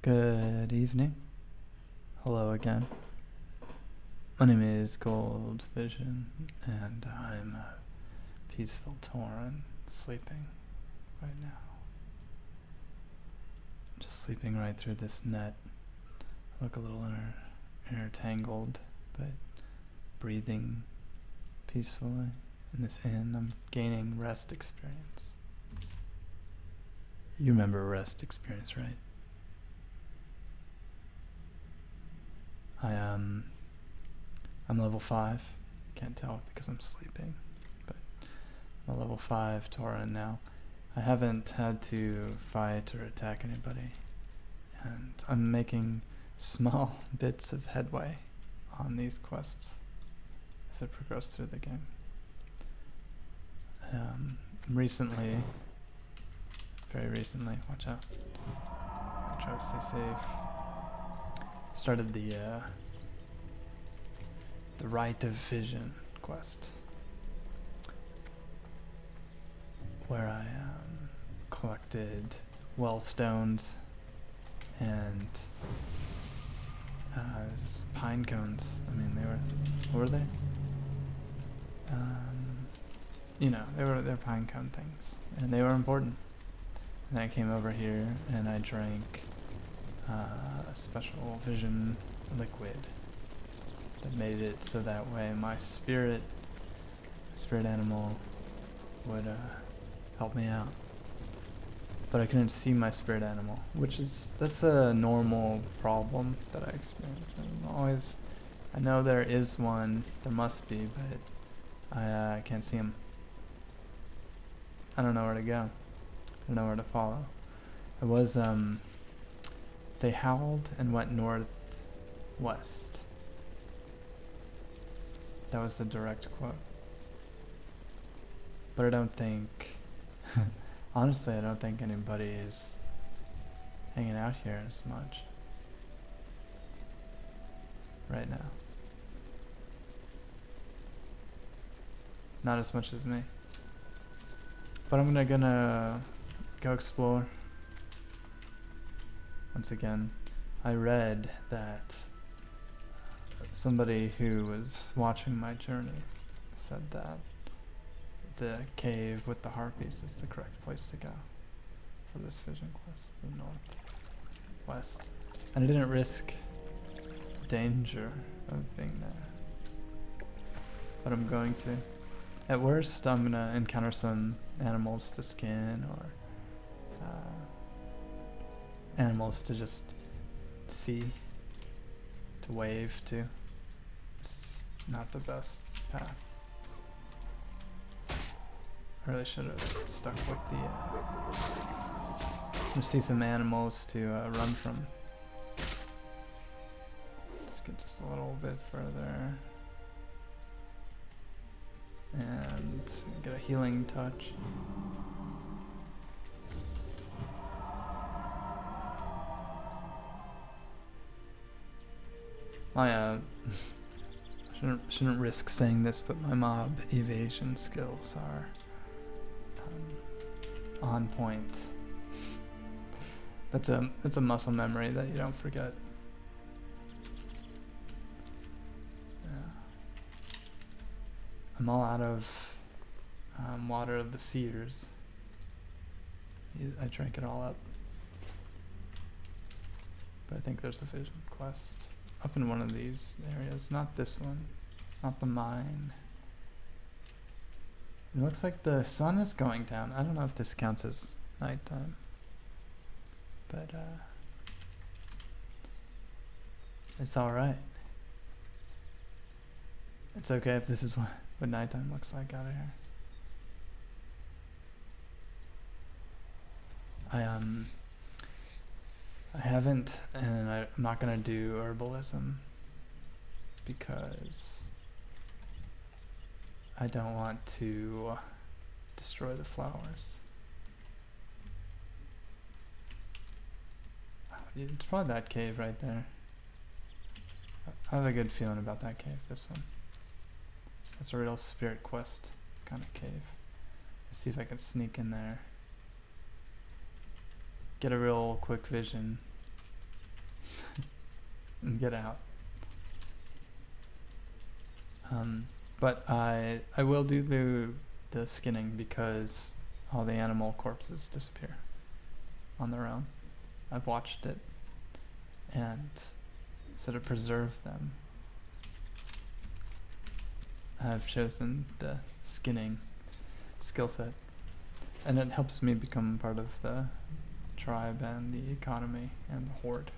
Good evening. Hello again. My name is Gold Vision, and I'm a peaceful Tauren sleeping right now. I'm just sleeping right through this net. I look a little intertangled, but breathing peacefully in this inn. I'm gaining rest experience. You remember rest experience, right? I'm level 5. Can't tell because I'm sleeping, but I'm a level 5 Tauren now. I haven't had to fight or attack anybody, and I'm making small bits of headway on these quests as I progress through the game. Recently, very recently, watch out, I try to stay safe, started the Rite of Vision quest, where I collected wellstones and just pine cones. I mean, what were they? They're pine cone things, and they were important. And I came over here and I drank a special vision liquid that made it so that way my spirit animal would help me out. But I couldn't see my spirit animal, that's a normal problem that I experience. I know there is one, there must be, but I can't see him. I don't know where to go. I don't know where to follow. It was, they howled and went northwest. That was the direct quote. But I don't think, honestly, I don't think anybody is hanging out here as much right now. Not as much as me. But I'm gonna go explore. Once again, I read that somebody who was watching my journey said that the cave with the harpies is the correct place to go for this vision quest, the northwest. And I didn't risk danger of being there, but I'm going to. At worst, I'm gonna encounter some animals to skin, or animals to just see, to wave to. It's not the best path. I really should have stuck with the I'm gonna see some animals to run from. Let's get just a little bit further and get a healing touch. I shouldn't risk saying this, but my mob evasion skills are on point. That's a muscle memory that you don't forget. Yeah. I'm all out of water of the cedars. I drank it all up. But I think there's a vision quest up in one of these areas. Not this one. Not the mine. It looks like the sun is going down. I don't know if this counts as nighttime. But it's alright. It's okay if this is what nighttime looks like out of here. I haven't, and I'm not gonna do herbalism because I don't want to destroy the flowers. It's probably that cave right there. I have a good feeling about that cave, this one. That's a real spirit quest kind of cave. Let's see if I can sneak in there. Get a real quick vision. and get out. But I will do the skinning because all the animal corpses disappear on their own. I've watched it, and so to preserve them, I've chosen the skinning skill set, and it helps me become part of the tribe and the economy and the horde.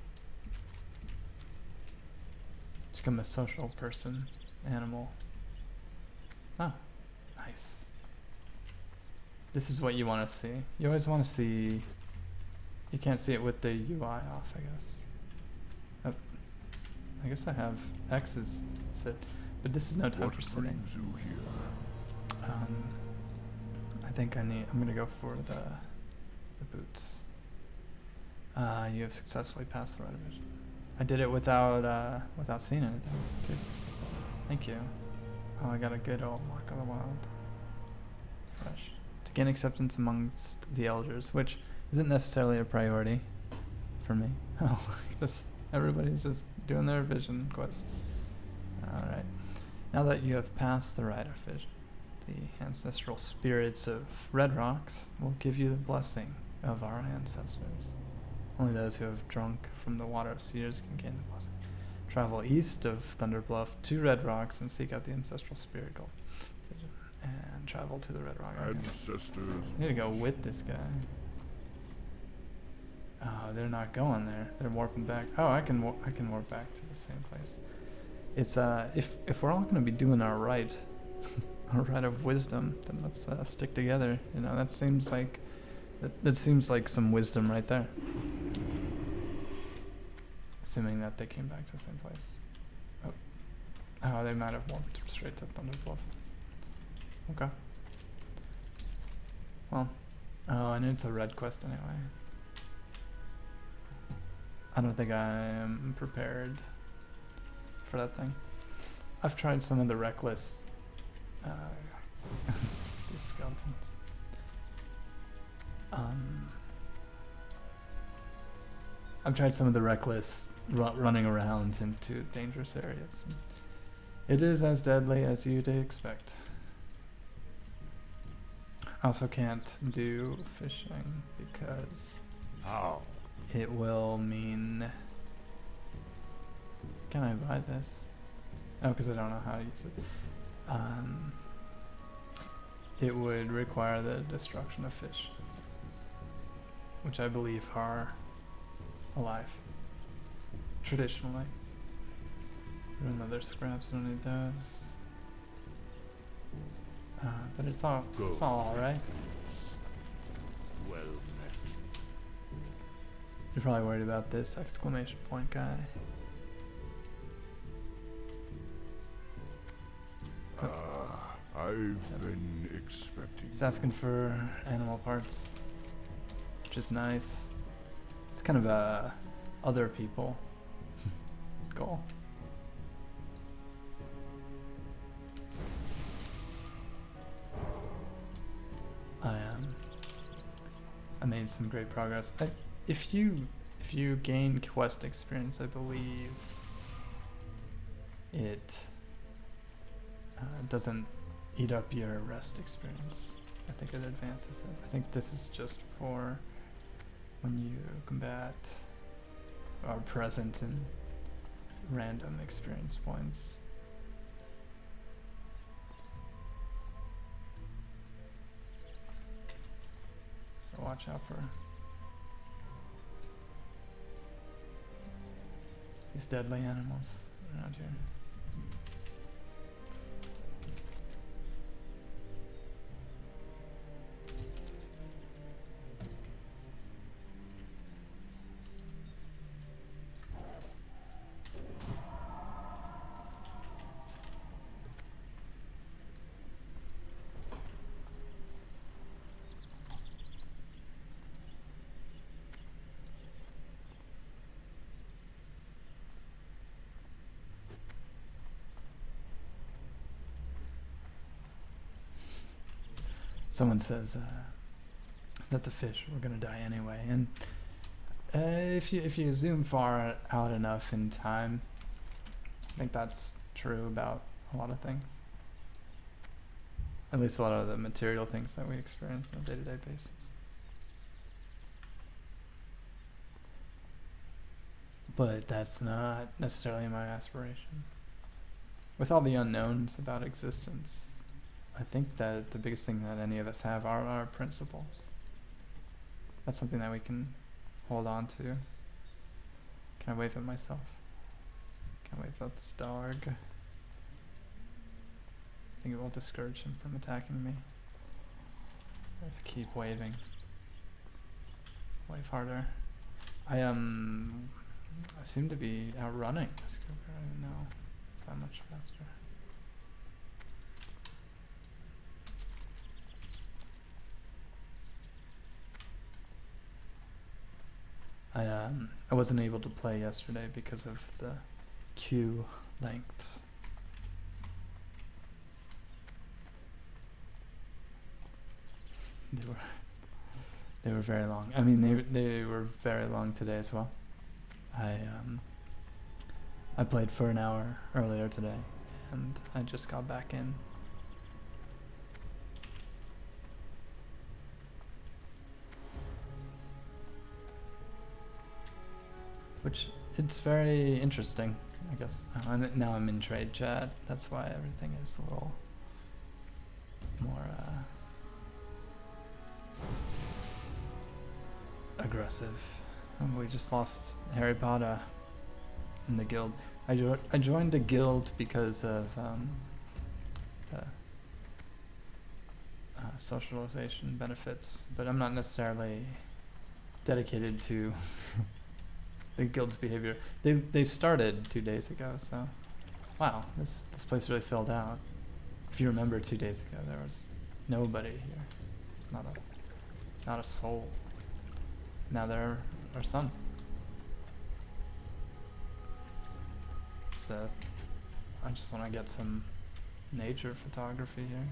Become a social person, animal. Oh, nice. This is what you want to see. You always want to see. You can't see it with the UI off, I guess. Oh, I guess I have X is sit, but this is no time for sitting. I think I'm gonna go for the boots. You have successfully passed the right of vision. I did it without seeing anything, too. Thank you. Oh, I got a good old Mark of the Wild. Fresh. To gain acceptance amongst the elders, which isn't necessarily a priority for me. Oh, everybody's just doing their vision quest. Alright. Now that you have passed the rite of vision, the ancestral spirits of Red Rocks will give you the blessing of our ancestors. Only those who have drunk from the water of Seers can gain the blessing. Travel east of Thunder Bluff to Red Rocks and seek out the ancestral spirit gold. And travel to the Red Rock. Ancestors. I need to go with this guy. Oh, they're not going there. They're warping back. Oh, I can warp back to the same place. It's if we're all gonna be doing our rite, our rite of wisdom, then let's stick together. You know, that seems like some wisdom right there. Assuming that they came back to the same place. Oh, they might have warped straight to Thunder Bluff. Okay. Well, and it's a red quest anyway. I don't think I am prepared for that thing. I've tried some of the reckless these skeletons. I've tried some of the reckless running around into dangerous areas. And it is as deadly as you'd expect. I also can't do fishing because it will mean... Can I buy this? Oh, because I don't know how to use it. It would require the destruction of fish, which I believe are alive, traditionally. Another scraps, don't need those. But it's all alright. Well met. You're probably worried about this exclamation point guy. I've been expecting. He's asking for animal parts, which is nice. It's kind of a other people goal. I made some great progress. If you gain quest experience, I believe it doesn't eat up your rest experience. I think it advances it. I think this is just for when you combat or present in random experience points. So watch out for these deadly animals around here. Someone says that the fish were gonna die anyway, and If you zoom far out enough in time, I think that's true about a lot of things. At least a lot of the material things that we experience on a day-to-day basis. But that's not necessarily my aspiration. With all the unknowns about existence, I think that the biggest thing that any of us have are our principles. That's something that we can hold on to. Can I wave at myself? Can I wave at this dog? I think it will discourage him from attacking me. If I keep waving. Wave harder. I seem to be outrunning this group. I don't even know. It's that much faster. I wasn't able to play yesterday because of the queue lengths. They were very long. I mean, they were very long today as well. I played for an hour earlier today, and I just got back in. Which, it's very interesting, I guess. Now I'm in trade chat, that's why everything is a little more aggressive. And we just lost Harry Potter in the guild. I joined a guild because of socialization benefits, but I'm not necessarily dedicated to the guild's behavior. They started 2 days ago, so wow, this place really filled out. If you remember 2 days ago, there was nobody here. It's not a soul. Now there are some. So I just want to get some nature photography here.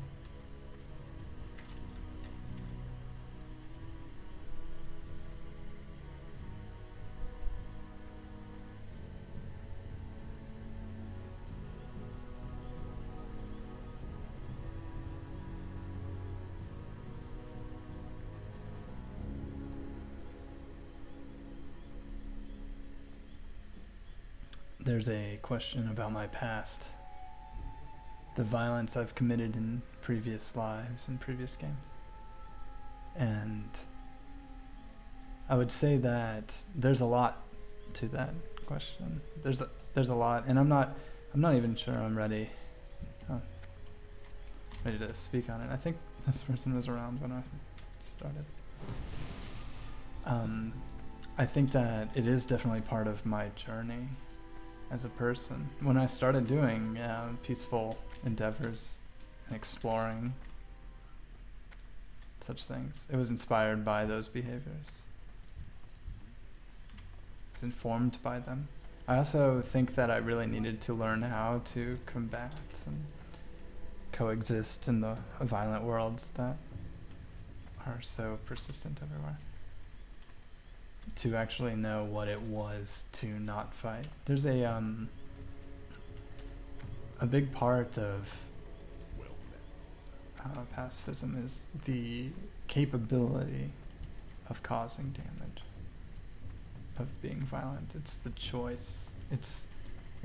There's a question about my past. The violence I've committed in previous lives and previous games. And I would say that there's a lot to that question. There's a lot, and I'm not even sure I'm ready to speak on it. I think this person was around when I started. I think that it is definitely part of my journey as a person. When I started doing peaceful endeavors and exploring such things, it was inspired by those behaviors. It's informed by them. I also think that I really needed to learn how to combat and coexist in the violent worlds that are so persistent everywhere. To actually know what it was to not fight. There's a big part of pacifism is the capability of causing damage, of being violent. It's the choice. It's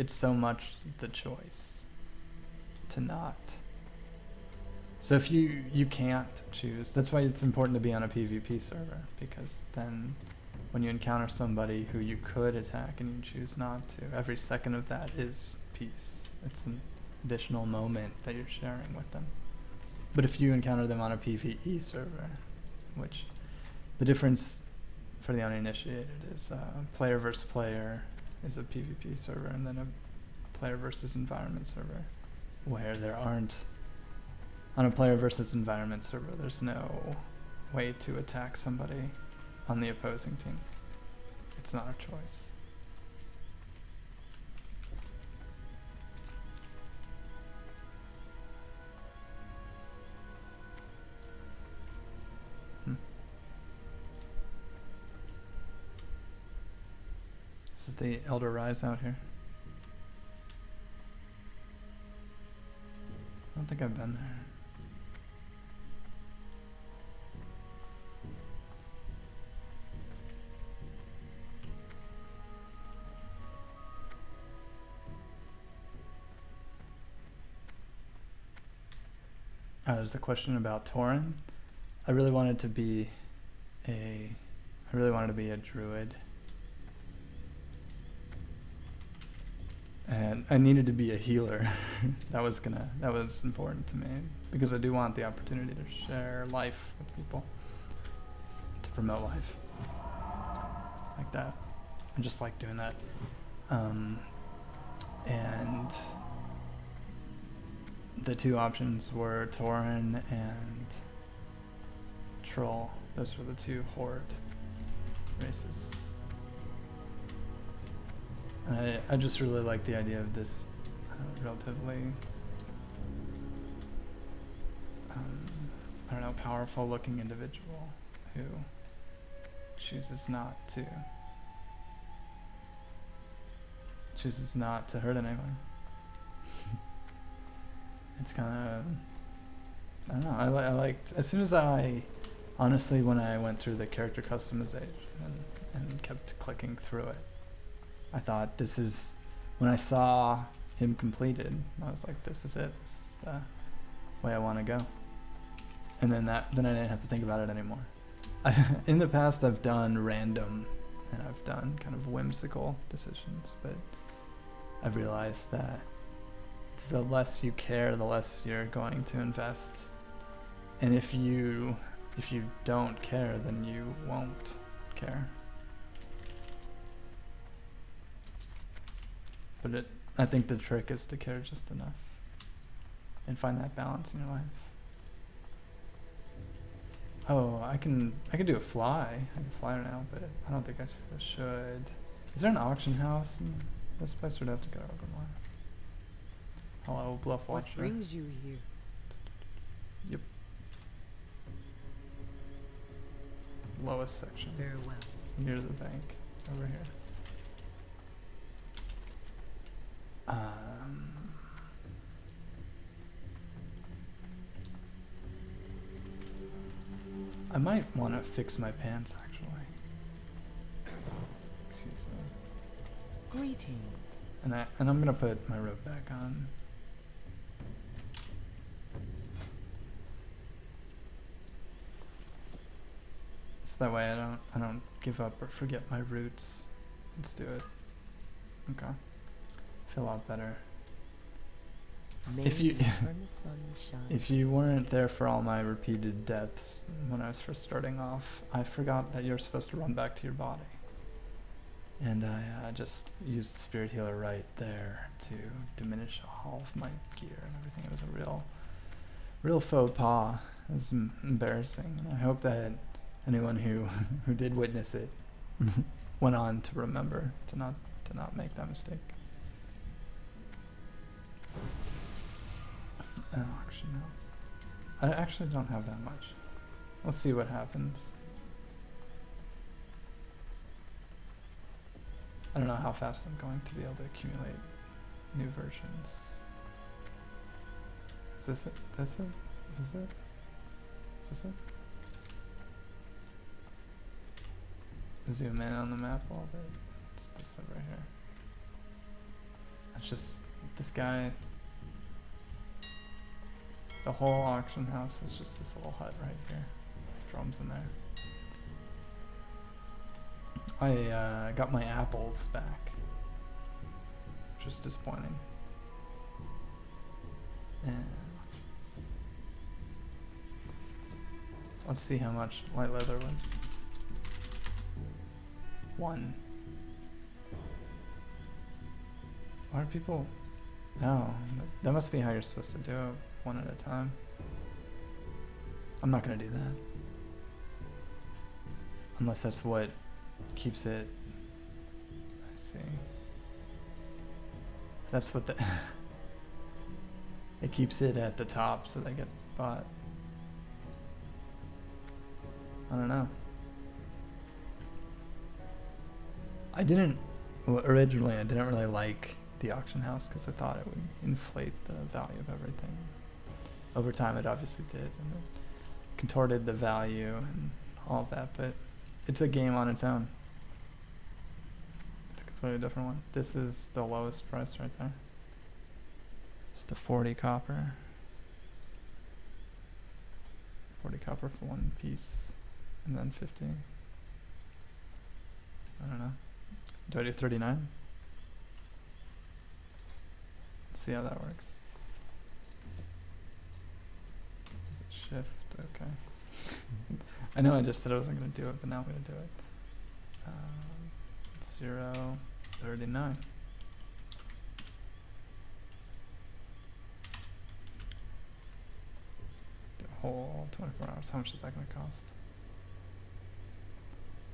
so much the choice to not. So if you can't choose, that's why it's important to be on a PvP server, because then when you encounter somebody who you could attack and you choose not to, every second of that is peace. It's an additional moment that you're sharing with them. But if you encounter them on a PvE server, which the difference for the uninitiated is player versus player is a PvP server, and then a player versus environment server, where there aren't, on a player versus environment server, there's no way to attack somebody on the opposing team. It's not a choice. This is the Elder Rise out here. I don't think I've been there. There's a question about Tauren. I really wanted to be a druid. And I needed to be a healer. that was important to me because I do want the opportunity to share life with people, to promote life like that. I just like doing that. And the two options were Tauren and Troll. Those were the two horde races. And I just really like the idea of this relatively, I don't know, powerful looking individual who chooses not to hurt anyone. It's kind of, I don't know, I liked, as soon as honestly, when I went through the character customization and kept clicking through it, I thought when I saw him completed, I was like, this is it. This is the way I want to go. And then I didn't have to think about it anymore. In the past, I've done random and I've done kind of whimsical decisions, but I've realized that the less you care, the less you're going to invest. And if you don't care, then you won't care. But I think the trick is to care just enough and find that balance in your life. Oh, I can do a fly. I can fly now, but I don't think I should. Is there an auction house in this place, or do I have to go over more? Hello, Bluff Watcher. What brings you here? Yep. Lowest section. Very well. Near the bank, over here. I might want to fix my pants, actually. Excuse me. Greetings. And I'm gonna put my robe back on. So that way I don't give up or forget my roots. Let's do it. Okay. Feel a lot better. If you if you weren't there for all my repeated deaths when I was first starting off, I forgot that you're supposed to run back to your body. And I just used the spirit healer right there to diminish all of my gear and everything. It was a real faux pas. It was embarrassing. And I hope that anyone who did witness it went on to remember to not make that mistake. An auction house. I actually don't have that much. We'll see what happens. I don't know how fast I'm going to be able to accumulate new versions. Is this it? Is this it? Is this it? Is this it? Zoom in on the map a little bit. It's this over here. It's just this guy. The whole auction house is just this little hut right here. Drums in there. I got my apples back, which was disappointing. And let's see how much light leather was. 1. Why are people? No, that must be how you're supposed to do it, one at a time. I'm not gonna do that. Unless that's what keeps it. I see. That's what it keeps it at the top so they get bought. I don't know. I didn't well, originally I didn't really like the auction house because I thought it would inflate the value of everything. Over time it obviously did, and it contorted the value and all of that, but it's a game on its own. It's a completely different one. This is the lowest price right there. It's the 40 copper. 40 copper for one piece, and then 50. I don't know. Do I do 39? Let's see how that works. Is it shift? Okay. I know I just said I wasn't going to do it, but now I'm going to do it. 0, 39. Do a whole 24 hours. How much is that going to cost?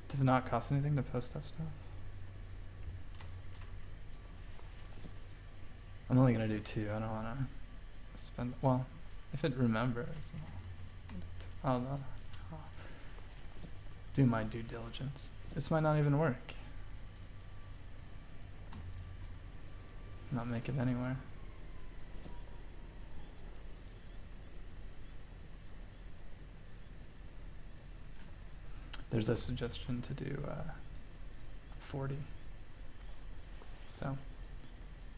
Does it not cost anything to post up stuff? I'm only going to do 2. I don't want to spend... Well, if it remembers, I'll do my due diligence. This might not even work. Not make it anywhere. There's a suggestion to do 40. So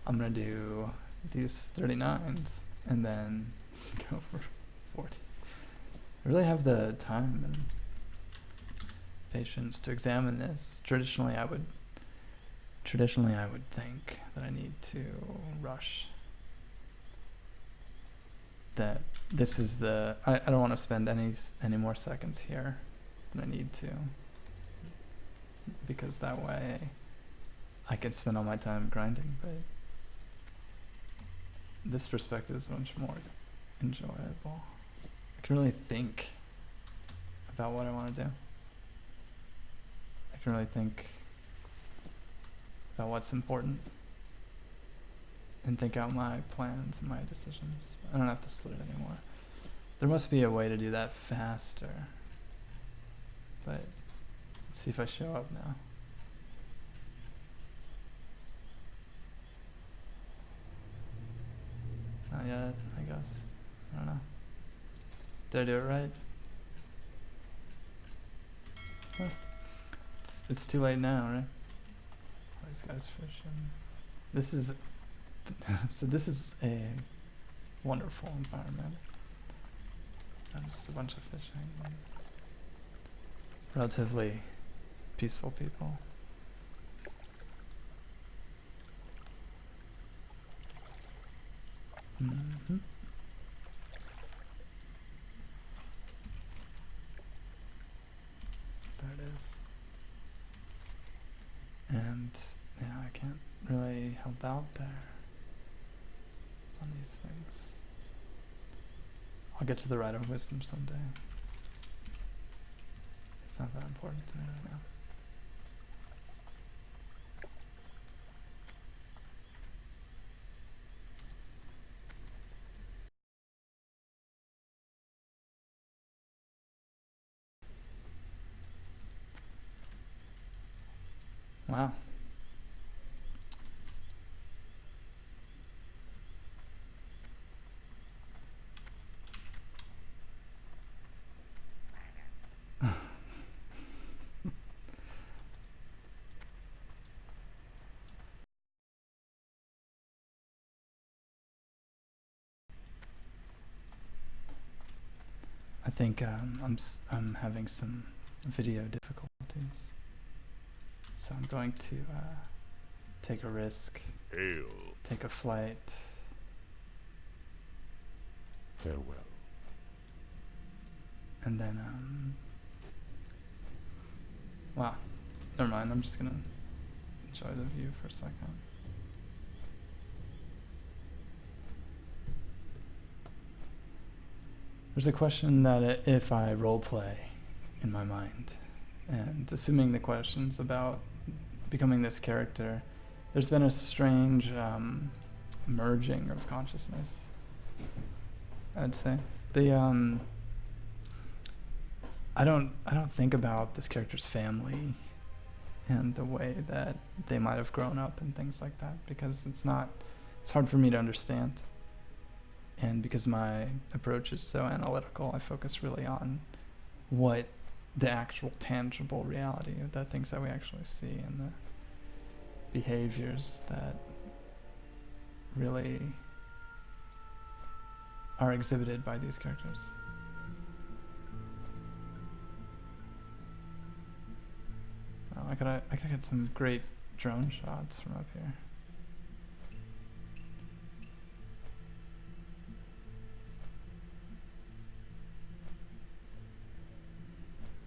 I'm gonna do these 39s and then go for 40. I really have the time and patience to examine this. Traditionally I would think that I need to rush. That this is the I don't want to spend any more seconds here than I need to, because that way I can spend all my time grinding, but this perspective is much more enjoyable. I can really think about what I want to do. I can really think about what's important and think out my plans and my decisions. I don't have to split it anymore. There must be a way to do that faster, but let's see if I show up now. Not yet, I guess. I don't know. Did I do it right? Huh. It's too late now, right? These guys fishing. This is so this is a wonderful environment. And just a bunch of fishing. And relatively peaceful people. Mm-hmm. There it is. And yeah, I can't really help out there on these things. I'll get to the right of wisdom someday. It's not that important to me right now. Wow. I think I'm having some video difficulties, so I'm going to take a risk, Hail. take a flight. Farewell. And then, wow, never mind, I'm just gonna enjoy the view for a second. There's a question that if I roleplay in my mind, and assuming the question's about becoming this character, there's been a strange merging of consciousness, I'd say. I don't think about this character's family and the way that they might have grown up and things like that, because it's hard for me to understand. And because my approach is so analytical, I focus really on what the actual tangible reality of the things that we actually see and the behaviors that really are exhibited by these characters. Oh, I gotta get some great drone shots from up here.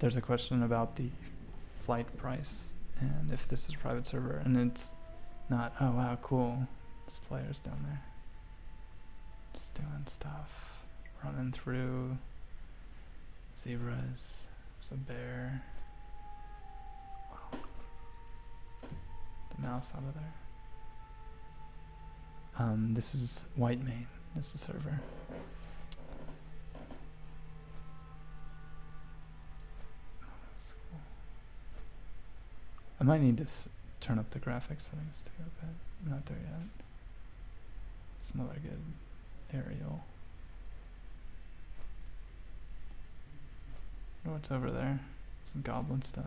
There's a question about the flight price and if this is a private server, and it's not. Oh wow, cool. There's players down there just doing stuff, running through zebras. There's a bear. Wow. The mouse out of there. This is Whitemane. This is the server. I might need to turn up the graphics settings too, but I'm not there yet. It's another good aerial. I wonder what's over there. Some goblin stuff.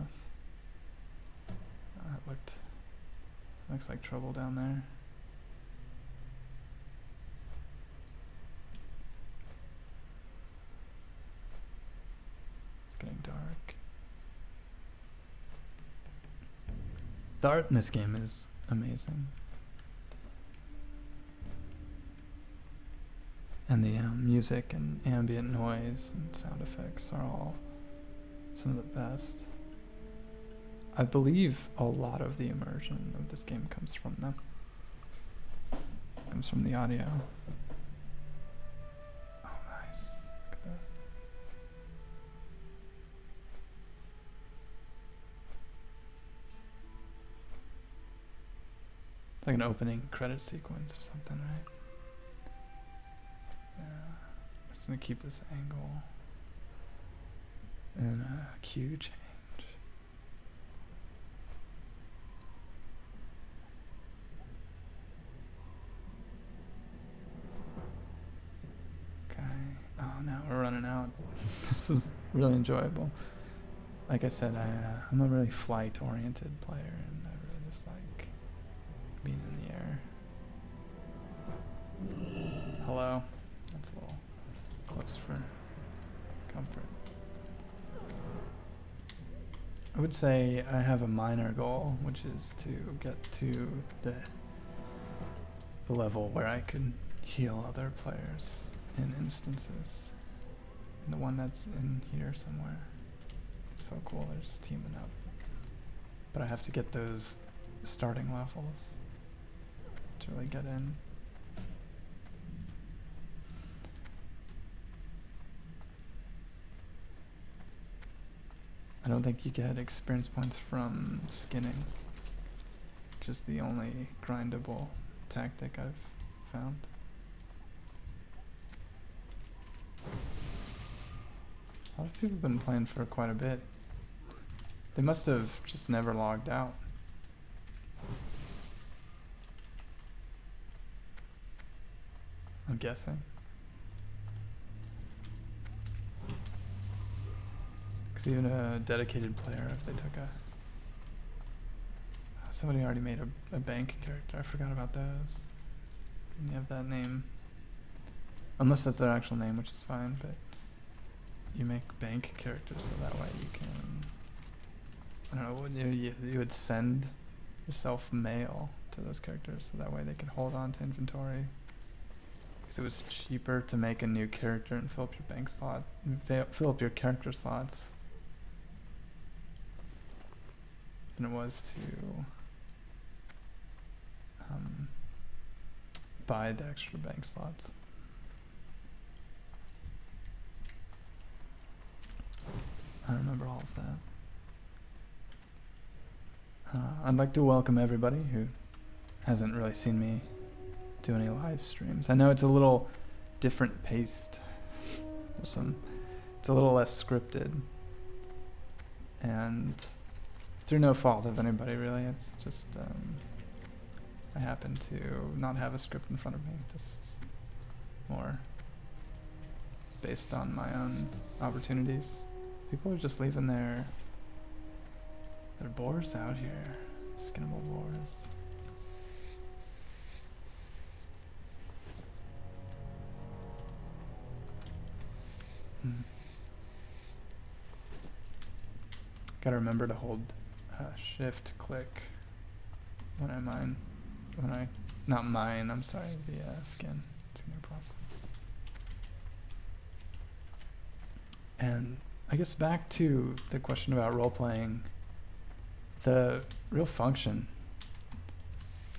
Looks like trouble down there. It's getting dark. The art in this game is amazing. And the music and ambient noise and sound effects are all some of the best. I believe a lot of the immersion of this game comes from them. Comes from the audio. Oh, nice. Look at that. It's like an opening credit sequence or something, right? Yeah. I'm just gonna keep this angle and a Q change. Okay. Oh, now we're running out. This is really enjoyable. Like I said, I'm a really flight-oriented player, and I really just like being in the air. Hello. That's a little close for comfort. I would say I have a minor goal, which is to get to the level where I could heal other players in instances. And the one that's in here somewhere. It's so cool, they're just teaming up. But I have to get those starting levels to really get in. I don't think you get experience points from skinning, which is the only grindable tactic I've found. A lot of people have been playing for quite a bit. They must have just never logged out. I'm guessing. Because even a dedicated player, if they took somebody already made a bank character. I forgot about those. You have that name. Unless that's their actual name, which is fine, but you make bank characters so that way you can, I don't know, you would send yourself mail to those characters so that way they could hold on to inventory. Because it was cheaper to make a new character and fill up your bank slot, fill up your character slots than it was to buy the extra bank slots. I remember all of that. I'd like to welcome everybody who hasn't really seen me do any live streams. I know it's a little different paced. It's a little less scripted. And through no fault of anybody really. It's just I happen to not have a script in front of me. This is more based on my own opportunities. People are just leaving their boars out here, skinnable boars. Gotta remember to hold shift click when I mine. Not mine, I'm sorry, the skin process. And I guess back to the question about role-playing, the real function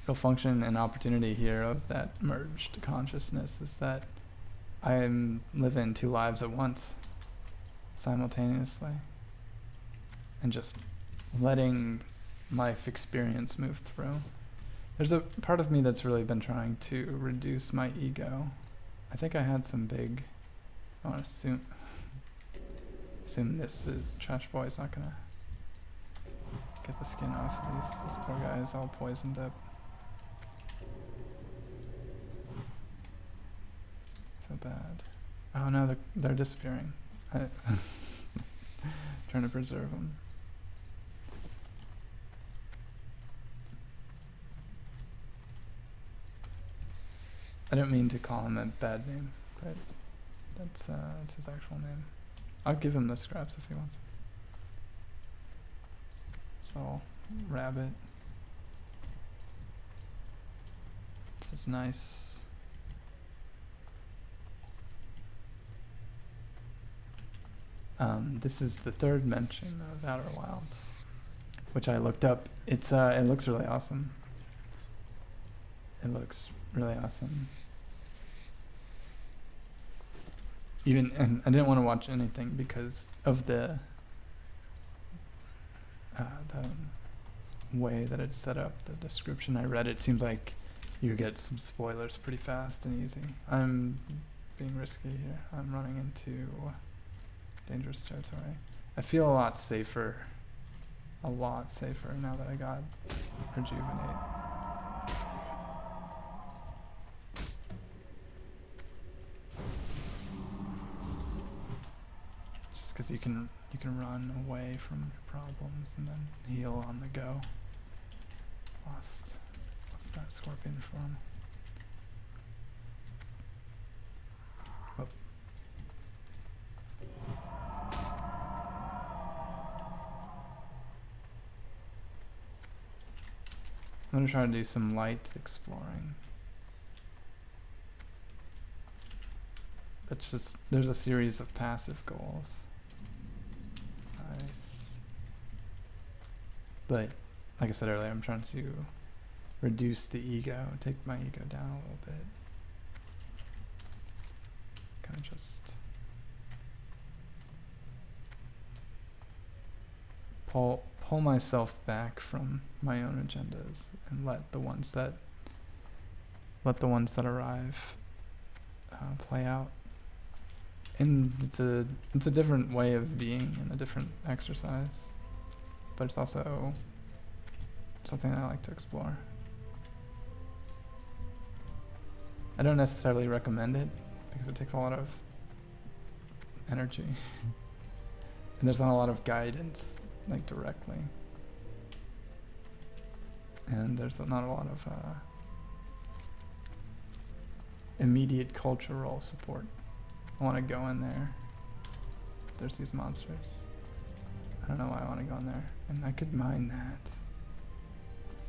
and opportunity here of that merged consciousness is that I'm living two lives at once, simultaneously, and just letting life experience move through. There's a part of me that's really been trying to reduce my ego. I think I had some big, I want to assume this trash boy is not gonna get the skin off these poor guys all poisoned up. Feel bad. Oh no, they're disappearing. Trying to preserve them. I don't mean to call him a bad name, but that's his actual name. I'll give him the scraps if he wants. So, rabbit. This is nice. This is the third mention of Outer Wilds, which I looked up. It's it looks really awesome. It looks really awesome. And I didn't want to watch anything because of the way that it's set up. The description I read, it seems like you get some spoilers pretty fast and easy. I'm being risky here. I'm running into dangerous territory. I feel a lot safer now that I got Rejuvenate. Just because you can run away from your problems and then heal on the go. Lost that scorpion form. Oh. I'm gonna try to do some light exploring. That's just, there's a series of passive goals. Nice. But, like I said earlier, I'm trying to reduce the ego, take my ego down a little bit. Kind of just pull myself back from my own agendas and let the ones that arrive play out. And it's a different way of being and a different exercise, but it's also something I like to explore. I don't necessarily recommend it because it takes a lot of energy and there's not a lot of guidance, like directly, and there's not a lot of immediate cultural support. I want to go in there. There's these monsters. I don't know why I want to go in there, and I could mine that,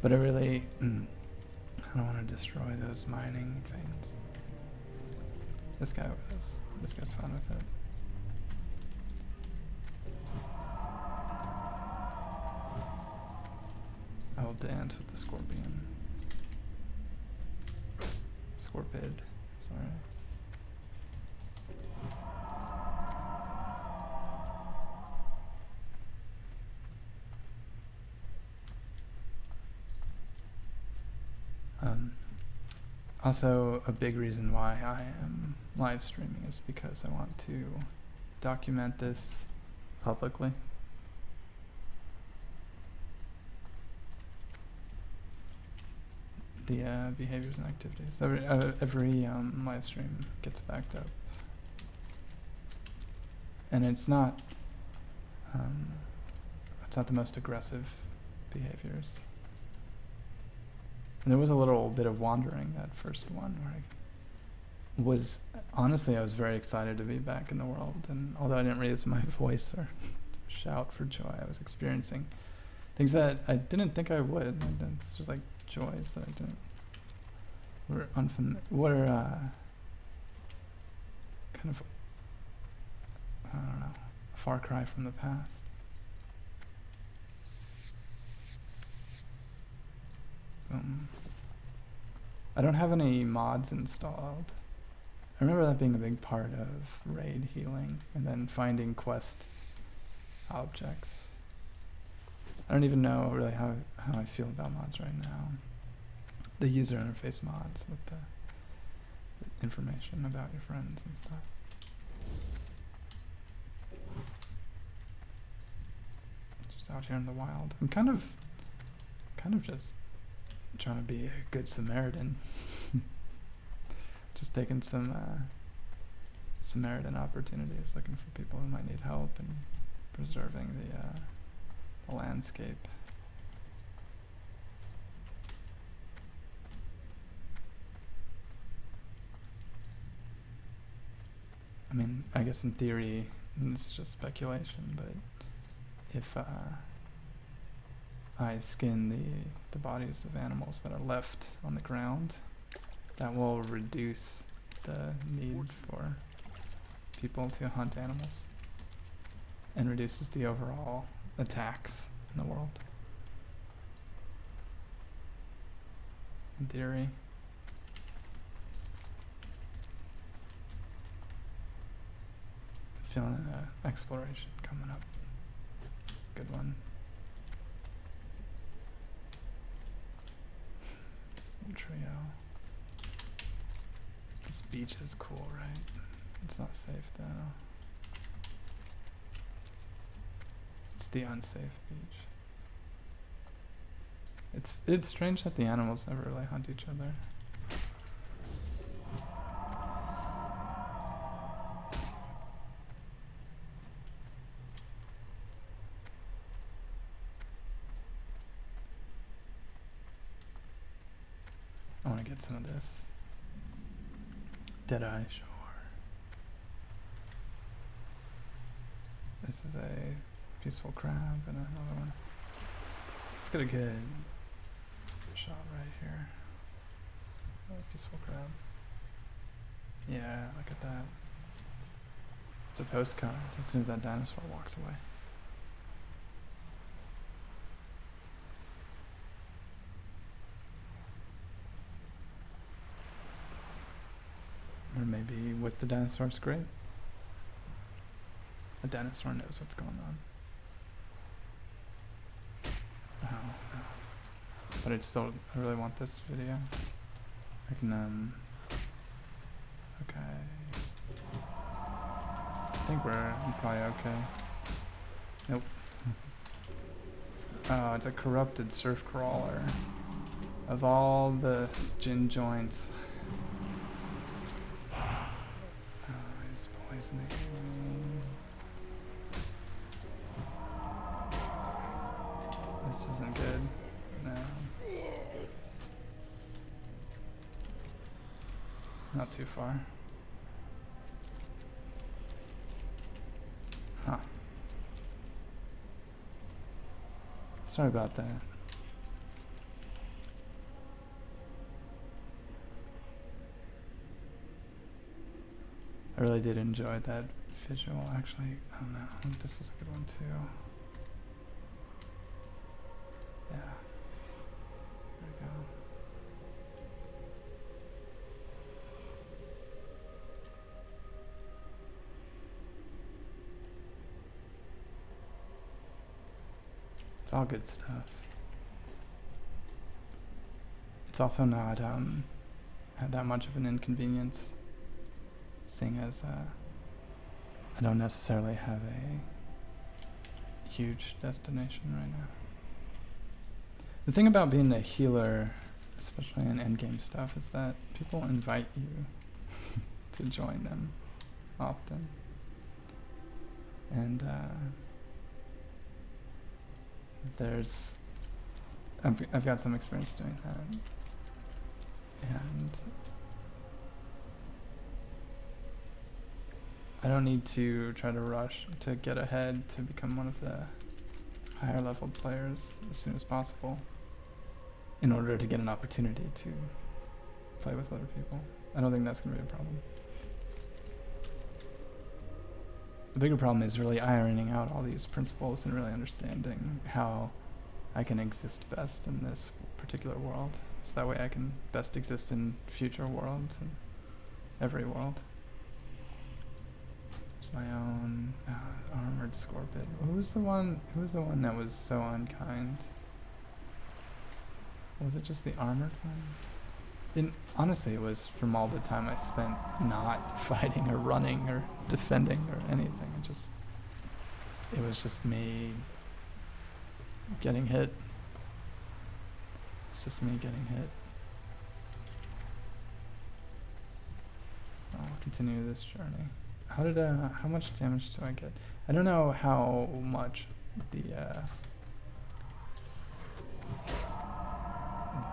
but I really I don't want to destroy those mining things. This guy's fine with it. I will dance with the scorpion. Scorpid, sorry. Also, a big reason why I am live streaming is because I want to document this publicly. the behaviors and activities. Every live stream gets backed up, and it's not the most aggressive behaviors. And there was a little bit of wandering that first one where I was very excited to be back in the world, and although I didn't raise my voice or shout for joy, I was experiencing things that I didn't think I would. It's just like joys that I didn't kind of, I don't know, a far cry from the past. I don't have any mods installed. I remember that being a big part of raid healing, and then finding quest objects. I don't even know really how I feel about mods right now. The user interface mods with the information about your friends and stuff. Just out here in the wild. I'm kind of just trying to be a good Samaritan. Just taking some Samaritan opportunities, looking for people who might need help, and preserving the landscape. I mean, I guess in theory, and it's just speculation, but if I skin the bodies of animals that are left on the ground, that will reduce the need for people to hunt animals and reduces the overall attacks in the world. In theory. Feeling an exploration coming up. Good one. Some trio. This beach is cool, right? It's not safe though. It's the unsafe beach. It's strange that the animals never really hunt each other. I want to get some of this. Deadeye Shore. This is a peaceful crab and another one. Let's get a good shot right here. Oh, peaceful crab. Yeah, look at that. It's a postcard as soon as that dinosaur walks away. Or maybe with the dinosaur's great. The dinosaur knows what's going on. Oh, no. But I really want this video. I can, okay. I think we're probably okay. Nope. Oh, it's a corrupted surf crawler. Of all the gin joints. Poisoning me. This isn't good. No. Not too far. Huh. Sorry about that. I really did enjoy that visual. Actually, I don't know. I think this was a good one too. Yeah. There we go. It's all good stuff. It's also not that much of an inconvenience, seeing as I don't necessarily have a huge destination right now. The thing about being a healer especially in endgame stuff, is that people invite you to join them often. And I've got some experience doing that. And I don't need to try to rush to get ahead to become one of the higher level players as soon as possible in order to get an opportunity to play with other people. I don't think that's going to be a problem. The bigger problem is really ironing out all these principles and really understanding how I can exist best in this particular world. So that way I can best exist in future worlds and every world. There's my own armored scorpion. Who was the one that was so unkind? Was it just the armored one? Honestly, it was from all the time I spent not fighting or running or defending or anything. It was just me getting hit. It's just me getting hit. I'll continue this journey. How much damage do I get? I don't know how much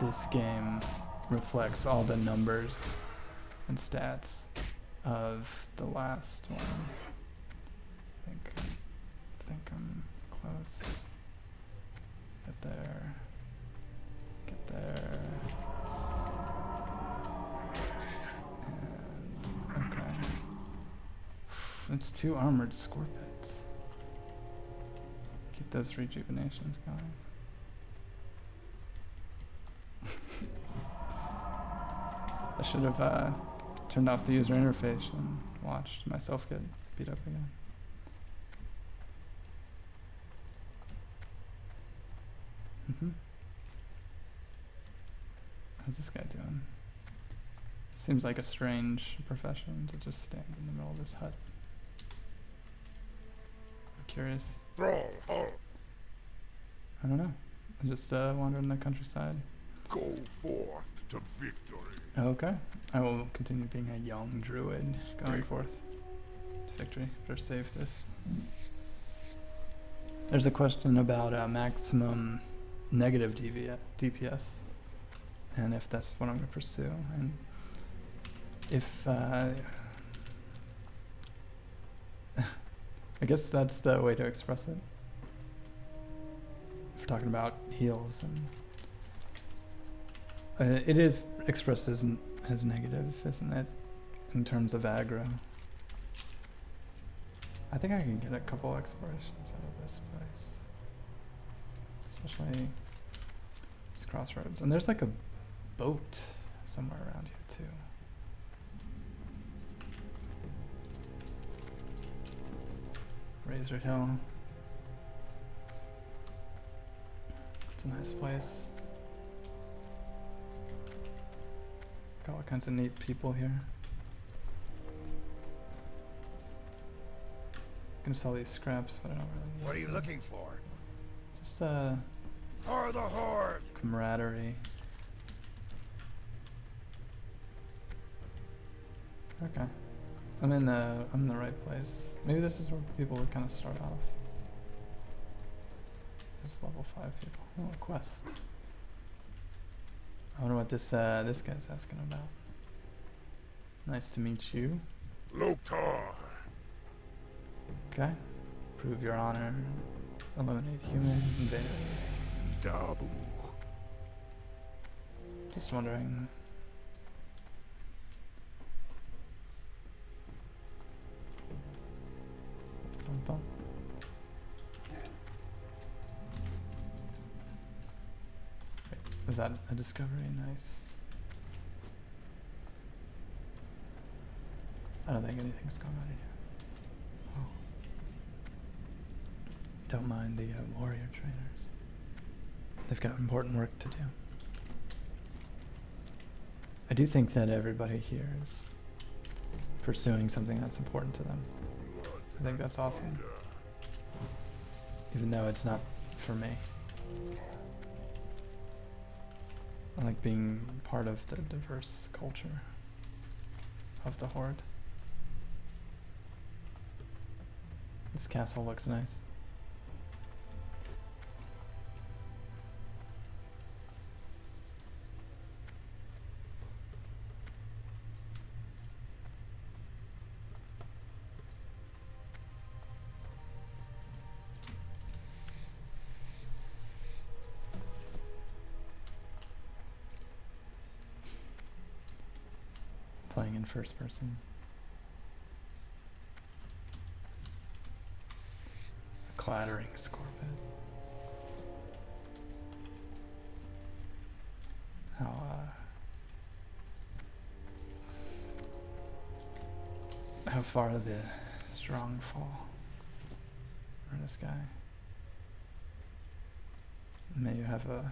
this game reflects all the numbers and stats of the last one. I think I'm close. Get there. Get there. And okay. It's 2 armored scorpions. Keep those rejuvenations going. I should have turned off the user interface and watched myself get beat up again. How's this guy doing? Seems like a strange profession to just stand in the middle of this hut. I'm curious. I don't know. I just wandered in the countryside. Go forth to victory. Okay. I will continue being a young druid going forth to victory. Better save this. There's a question about maximum negative DPS and if that's what I'm going to pursue. And if I guess that's the way to express it. If we're talking about heals, and it is expressed as negative, isn't it, in terms of aggro? I think I can get a couple explorations out of this place, especially these crossroads. And there's like a boat somewhere around here too. Razor Hill. It's a nice place. Got all kinds of neat people here. I'm gonna sell these scraps, but I don't really need What are you them. looking for? Just For the horde! camaraderie. Okay. I'm in the right place. Maybe this is where people would kind of start off. There's level 5 people. Oh, a quest. I wonder what this guy's asking about. Nice to meet you. Loktar. Okay. Prove your honor. Eliminate human invaders. Dabu. Just wondering. Bum. Wait, was that a discovery? Nice. I don't think anything's going on in here. Oh. Don't mind the warrior trainers. They've got important work to do. I do think that everybody here is pursuing something that's important to them. I think that's awesome. Even though it's not for me. I like being part of the diverse culture of the Horde. This castle looks nice. Playing in first person. A clattering scorpion. How far the strong fall for this guy. May you have a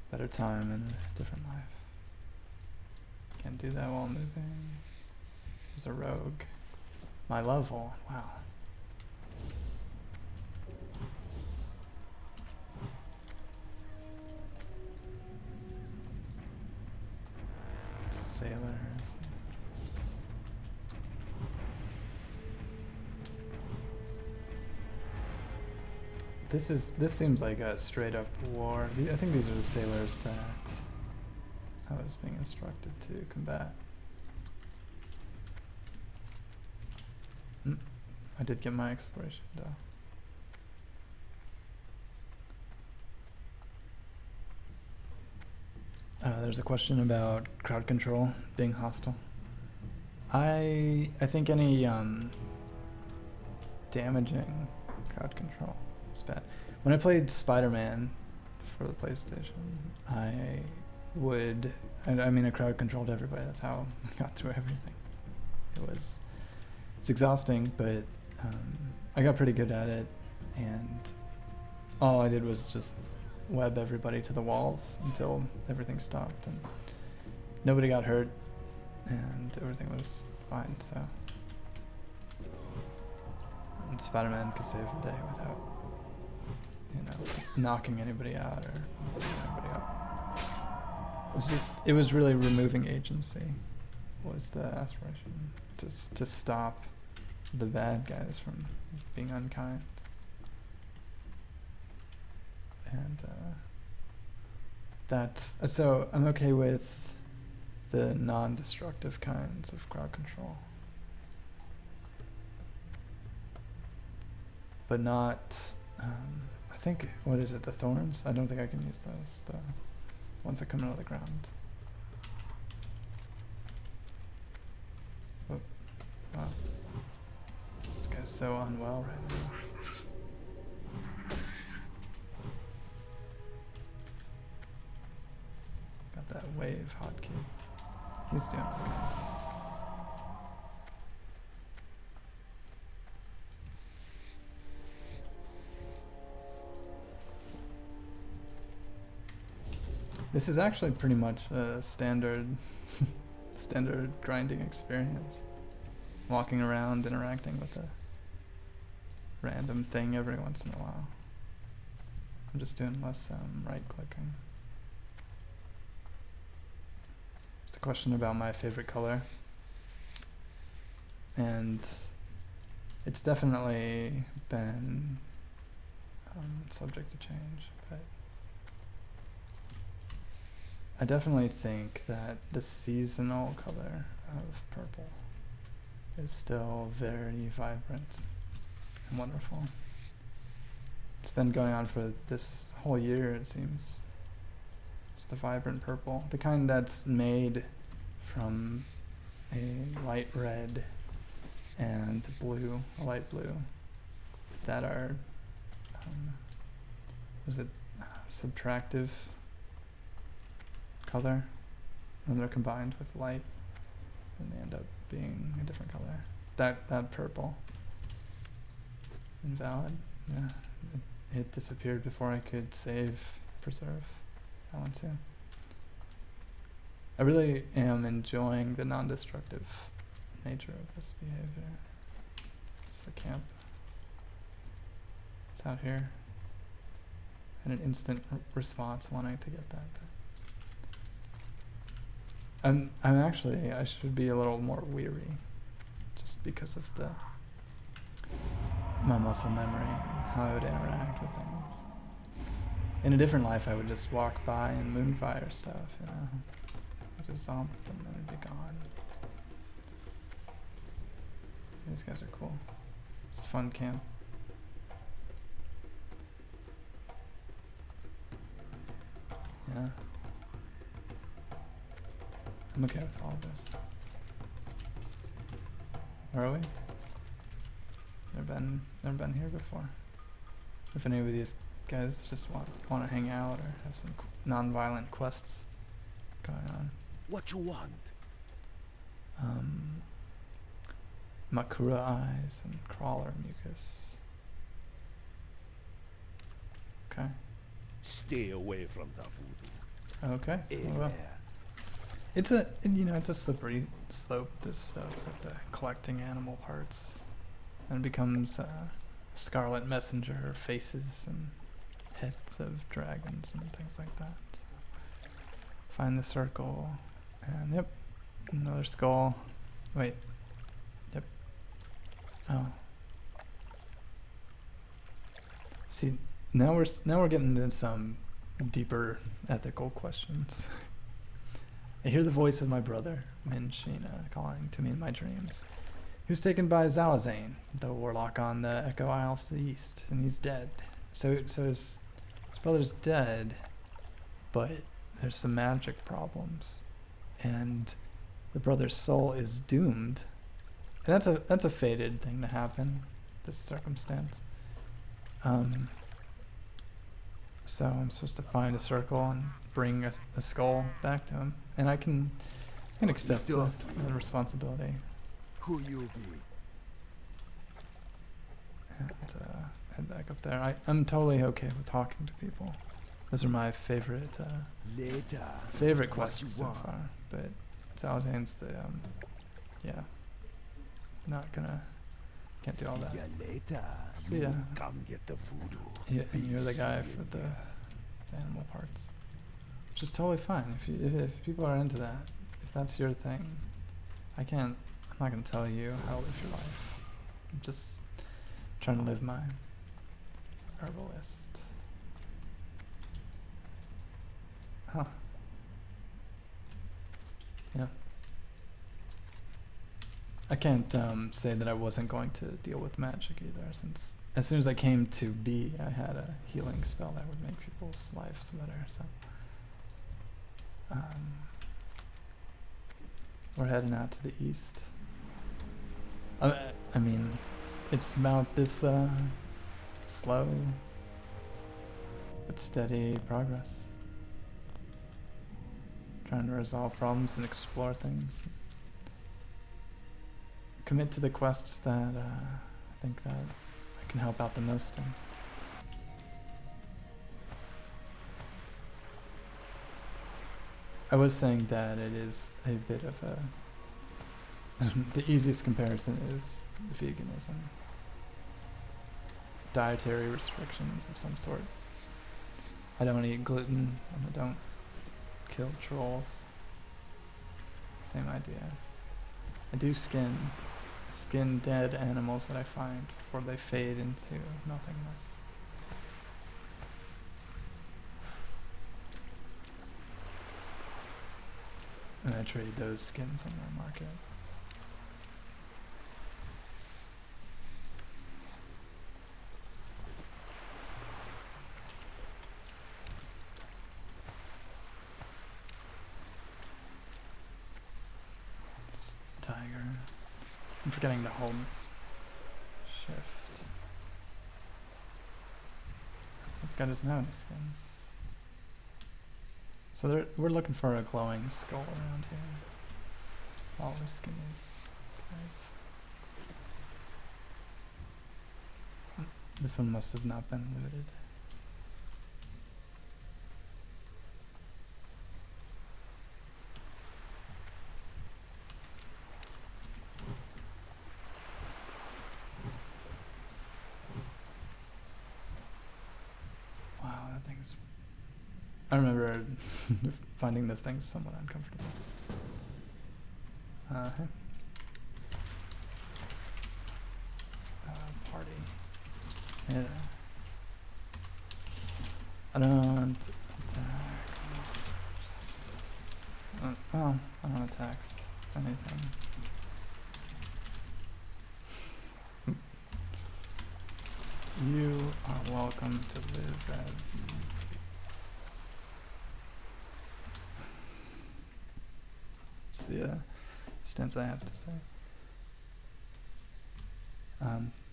better time in a different life. Can't do that while moving. There's a rogue. My level, wow. Sailors. This seems like a straight up war. I think these are the sailors that I was being instructed to combat. I did get my exploration though. There's a question about crowd control being hostile. I think any damaging crowd control is bad. When I played Spider-Man for the PlayStation, I mean I crowd controlled everybody. That's how I got through everything. It's exhausting, but I got pretty good at it, and all I did was just web everybody to the walls until everything stopped, and nobody got hurt, and everything was fine. So, and Spider-Man could save the day without, knocking anybody out or beating anybody up. It was really removing agency was the aspiration, to stop the bad guys from being unkind. And so I'm okay with the non-destructive kinds of crowd control, but not I think, what is it, the thorns? I don't think I can use those, the ones that come out of the ground. Oh, wow. This guy's so unwell right now. Got that wave hotkey. He's doing okay. This is actually pretty much a standard grinding experience. Walking around, interacting with a random thing every once in a while. I'm just doing less right-clicking. There's a question about my favorite color. And it's definitely been subject to change, but I definitely think that the seasonal color of purple is still very vibrant and wonderful. It's been going on for this whole year, it seems. Just a vibrant purple. The kind that's made from a light red and blue, a light blue, that are, subtractive color, when they're combined with light, and they end up being a different color. That purple, invalid. Yeah, it disappeared before I could preserve that one too. I really am enjoying the non-destructive nature of this behavior. It's a camp. It's out here, and an instant response wanting to get that. I'm actually, I should be a little more weary, just because of my muscle memory and how I would interact with things. In a different life, I would just walk by and moonfire stuff, you know. I just zomp them and it'd be gone. These guys are cool. It's a fun camp. Yeah. I'm okay with all of this. Where are we? Never been here before. If any of these guys just want to hang out or have some non-violent quests going on. What you want? Makura eyes and crawler mucus. Okay. Stay away from the voodoo. Okay. In Well, there. it's a slippery slope, this stuff with the collecting animal parts. And it becomes Scarlet Messenger faces and heads of dragons and things like that. So find the circle, and yep, another skull. Wait, yep. Oh. See, now we're getting into some deeper ethical questions. I hear the voice of my brother, Min Sheena, calling to me in my dreams. He was taken by Zalazane, the warlock on the Echo Isles to the east, and he's dead. So his brother's dead, but there's some magic problems, and the brother's soul is doomed. And that's a fated thing to happen, this circumstance. So I'm supposed to find a circle and bring a skull back to him, and I can accept the responsibility. Who you be? And head back up there. I'm totally okay with talking to people. Those are my favorite Later. quests you so want? far. But Zalazane's the yeah, can't do all that. See ya later. See ya. Come get the voodoo. Yeah, and you're the Be guy seeing with the ya. animal parts, which is totally fine. If people are into that, if that's your thing, I'm not gonna tell you how to live your life. I'm just trying to live my herbalist. Huh. Yeah. I can't say that I wasn't going to deal with magic either, since as soon as I came to be, I had a healing spell that would make people's lives better, so. We're heading out to the east. I mean, it's about this slow but steady progress. Trying to resolve problems and explore things. Commit to the quests that I think that I can help out the most in. I was saying that it is a bit of a the easiest comparison is veganism. Dietary restrictions of some sort. I don't eat gluten and I don't kill trolls. Same idea. I do skin dead animals that I find before they fade into nothingness. And I trade those skins on my market. Tiger. I'm forgetting to hold shift. That guy doesn't have any skins. So we're looking for a glowing skull around here. All the skins. Nice. This one must have not been looted. Wow, that thing's... I remember finding this thing somewhat uncomfortable. Hey. Party. Hey there. I don't attack. Oh, I don't attack anything. You are welcome to live as you please. It's the stance I have to say.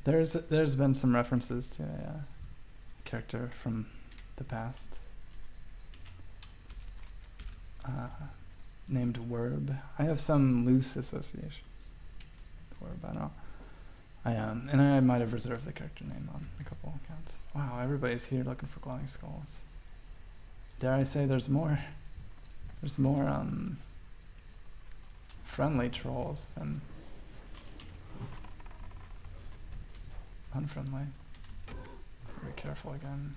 There's been some references to a character from the past named Werb. I have some loose associations with Werb. I don't. And I might have reserved the character name on a couple accounts. Wow, everybody's here looking for glowing skulls. Dare I say there's more? There's more friendly trolls than unfriendly. Be careful again.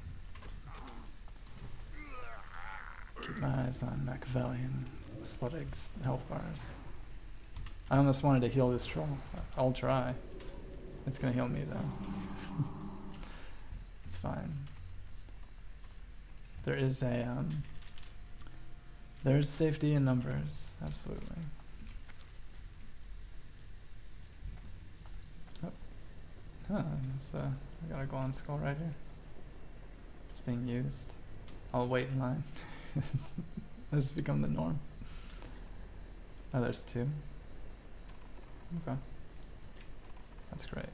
Keep my eyes on Machiavellian Sluttig's health bars. I almost wanted to heal this troll. I'll try. It's gonna heal me though. It's fine. There is there's safety in numbers, absolutely. Oh. Huh, I got a glowing skull right here. It's being used. I'll wait in line. This has become the norm. Oh, there's two. Okay. That's great.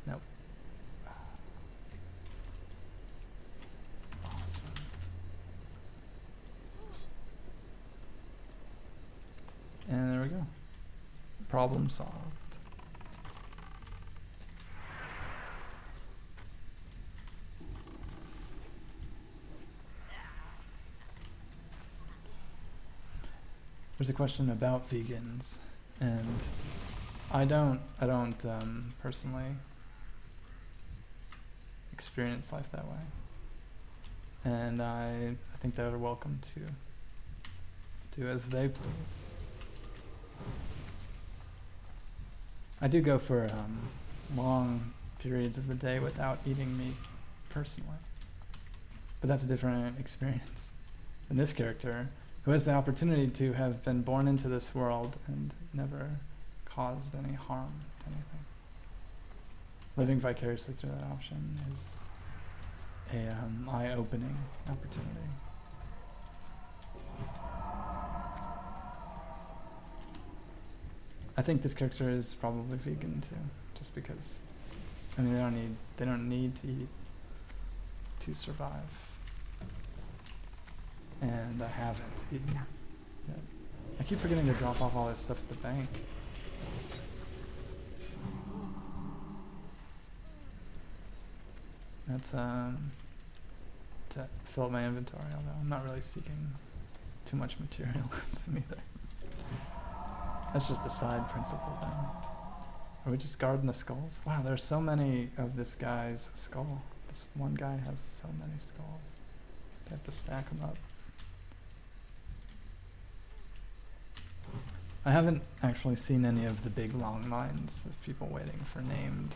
Nope. Awesome. And there we go. Problem solved. There's a question about vegans, and I don't personally experience life that way, and I think they're welcome to do as they please. I do go for long periods of the day without eating meat personally, but that's a different experience. And this character, who has the opportunity to have been born into this world and never caused any harm to anything, living vicariously through that option is a eye-opening opportunity. I think this character is probably vegan too, just because, I mean, they don't need to eat to survive. And I haven't eaten yet. I keep forgetting to drop off all this stuff at the bank. That's to fill up my inventory, although I'm not really seeking too much materialism either. That's just a side principle then. Are we just guarding the skulls? Wow, there's so many of this guy's skull. This one guy has so many skulls. You have to stack them up. I haven't actually seen any of the big long lines of people waiting for named.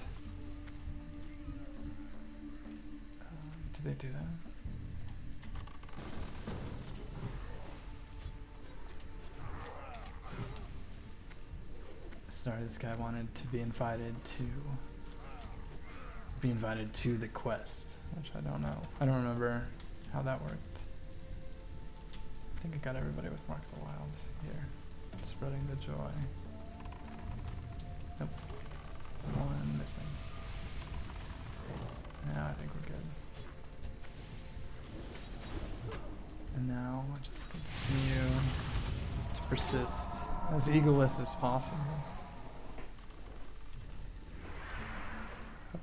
Do they do that? Sorry, this guy wanted to be invited to the quest, which I don't know. I don't remember how that worked. I think I got everybody with Mark the Wild here. Spreading the joy. Nope. One missing. Now I think we're good. And now we'll just continue to persist as egoless as possible.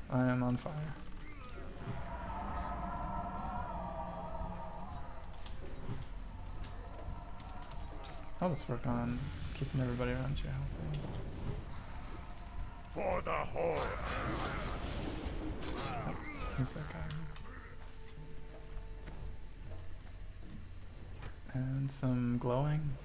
I am on fire. I'll just work on keeping everybody around you healthy. For the whole. Oh, who's that guy? And some glowing.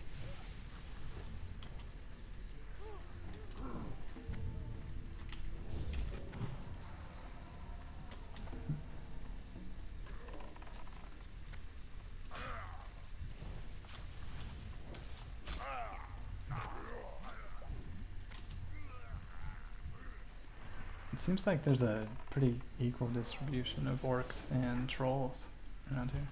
seems like there's a pretty equal distribution of orcs and trolls around here.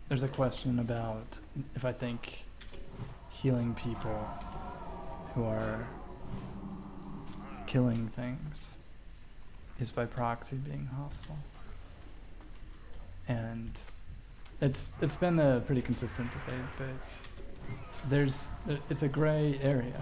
There's a question about if I think healing people who are killing things is by proxy being hostile. And it's been a pretty consistent debate, but it's a gray area.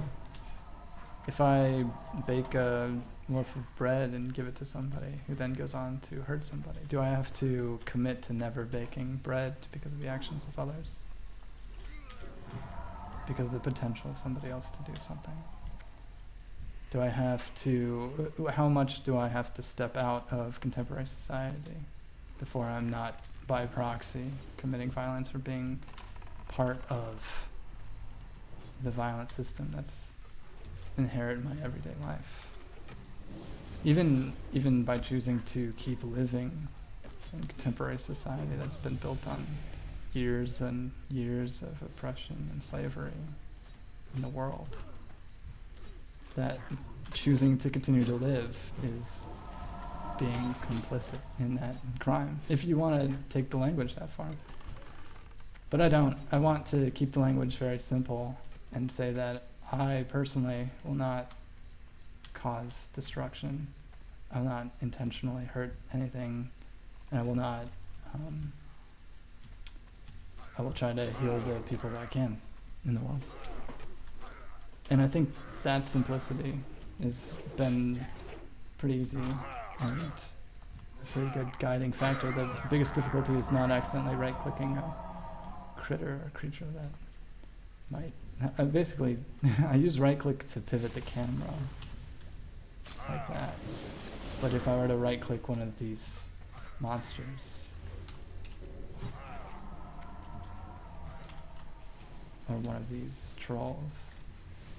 If I bake a loaf of bread and give it to somebody who then goes on to hurt somebody, do I have to commit to never baking bread because of the actions of others? Because of the potential of somebody else to do something? Do I have to, how much do I have to step out of contemporary society before I'm not by proxy committing violence or being part of the violent system that's inherent in my everyday life? Even by choosing to keep living in contemporary society that's been built on years and years of oppression and slavery in the world, that choosing to continue to live is being complicit in that crime, if you want to take the language that far. But I don't. I want to keep the language very simple and say that I personally will not cause destruction. I will not intentionally hurt anything, and I will not, I will try to heal the people that I can in the world. And I think that simplicity has been pretty easy and a pretty good guiding factor. The biggest difficulty is not accidentally right-clicking a critter or creature that might... I use right-click to pivot the camera like that. But if I were to right-click one of these monsters, or one of these trolls,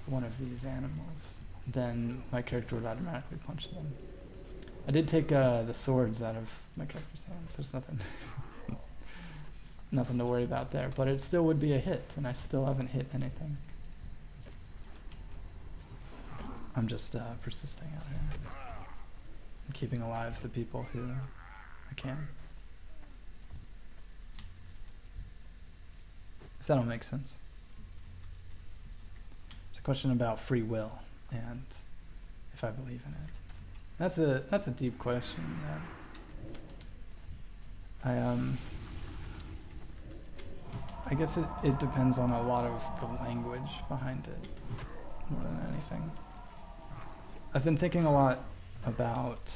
one of these animals, then my character would automatically punch them. I did take the swords out of my character's hands. There's nothing to worry about there, but it still would be a hit, and I still haven't hit anything. I'm just persisting out here and keeping alive the people who I can. If that'll make sense. It's a question about free will and if I believe in it. That's a deep question that I guess it depends on a lot of the language behind it more than anything. I've been thinking a lot about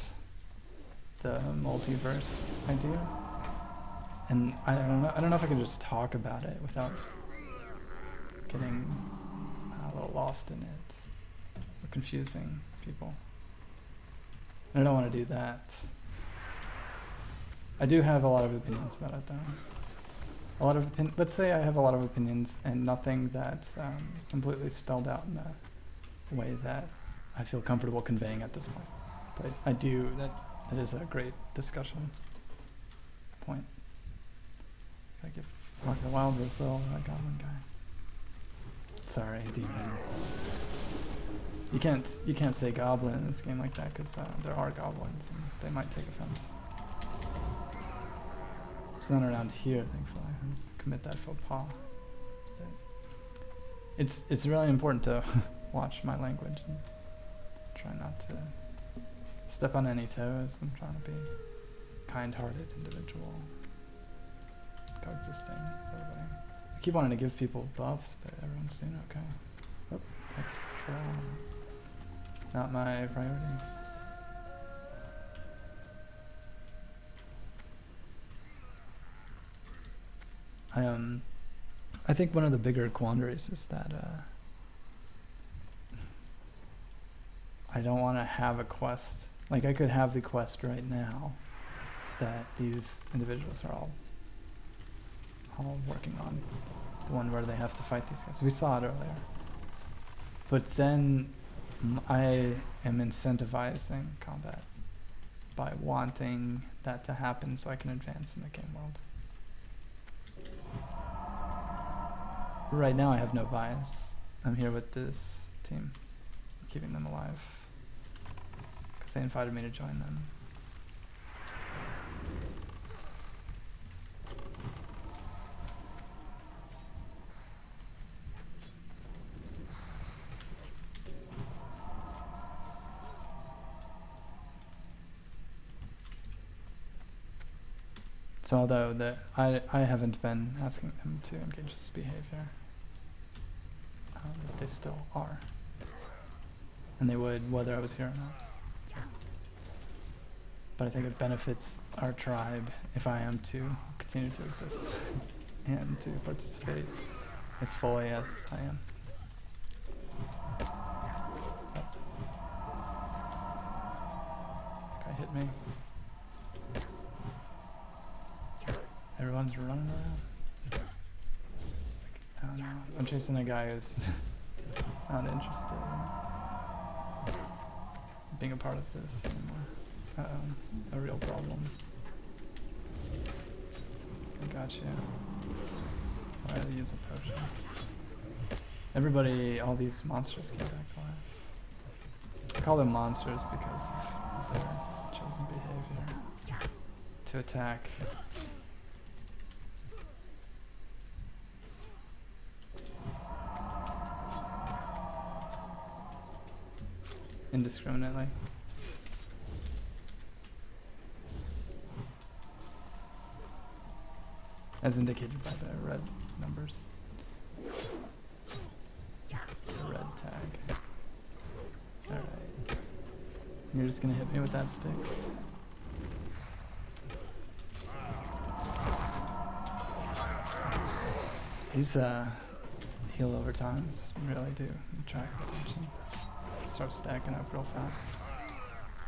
the multiverse idea, and I don't know if I can just talk about it without getting a little lost in it or confusing people. I don't want to do that. I do have a lot of opinions about it, though. Let's say I have a lot of opinions and nothing that's completely spelled out in a way that I feel comfortable conveying at this point. But I do, that is a great discussion point. Gotta give Walk the Wild this little goblin guy. Sorry, demon. You can't say goblin in this game like that because there are goblins and they might take offense. It's not around here, thankfully. I just commit that faux pas. But it's really important to watch my language and try not to step on any toes. I'm trying to be a kind-hearted individual, coexisting with everybody. I keep wanting to give people buffs, but everyone's doing okay. Oh, text troll. Not my priority. I think one of the bigger quandaries is that I don't want to have a quest. Like, I could have the quest right now that these individuals are all working on. The one where they have to fight these guys. We saw it earlier. But then I am incentivizing combat by wanting that to happen so I can advance in the game world. Right now I have no bias. I'm here with this team, keeping them alive, because they invited me to join them. So although I haven't been asking them to engage this behavior, they still are. And they would whether I was here or not. But I think it benefits our tribe if I am to continue to exist and to participate as fully as I am. Guy hit me. Everyone's running around. I don't know. I'm chasing a guy who's not interested in being a part of this anymore. A real problem. I got you. Why did I use a potion? Everybody, all these monsters came back to life. I call them monsters because of their chosen behavior to attack. Indiscriminately. As indicated by the red numbers. The red tag. Alright. You're just gonna hit me with that stick. These heal over times really do attract attention. Start stacking up real fast.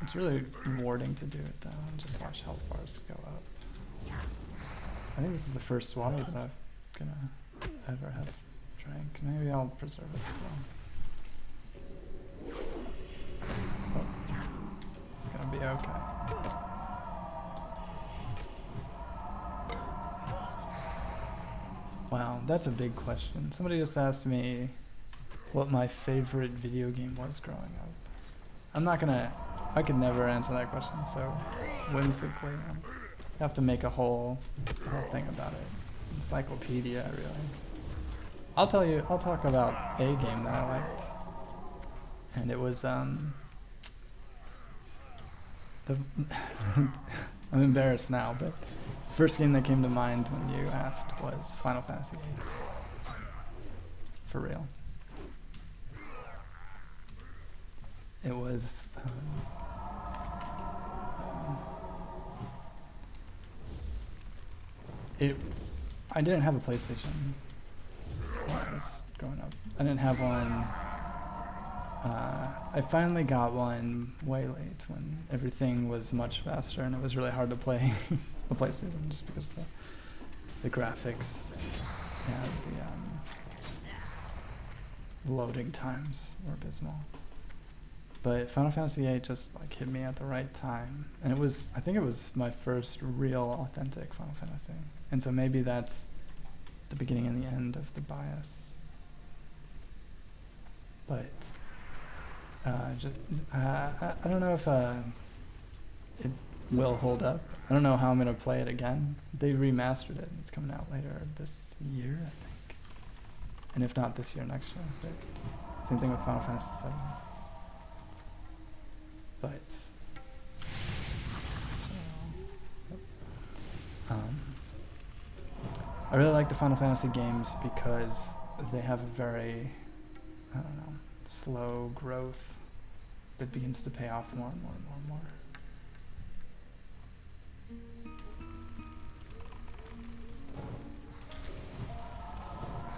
It's really rewarding to do it though, and just watch health bars go up. I think this is the first water that I'm gonna ever have drank. Maybe I'll preserve it still. Oh, it's gonna be okay. Wow, that's a big question. Somebody just asked me what my favorite video game was growing up. I could never answer that question so whimsically. You have to make a whole thing about it. Encyclopedia, really. I'll talk about a game that I liked. And it was, I'm embarrassed now, but the first game that came to mind when you asked was Final Fantasy VIII. For real. It was I didn't have a PlayStation when I was growing up. I didn't have one. I finally got one way late when everything was much faster and it was really hard to play a PlayStation just because the graphics and the loading times were abysmal. But Final Fantasy VIII just like hit me at the right time, and I think it was my first real authentic Final Fantasy, and so maybe that's the beginning and the end of the bias. But I don't know if it will hold up. I don't know how I'm gonna play it again. They remastered it. It's coming out later this year, I think, and if not this year, next year. But same thing with Final Fantasy VII. But I really like the Final Fantasy games because they have a very, I don't know, slow growth that begins to pay off more and more and more and more.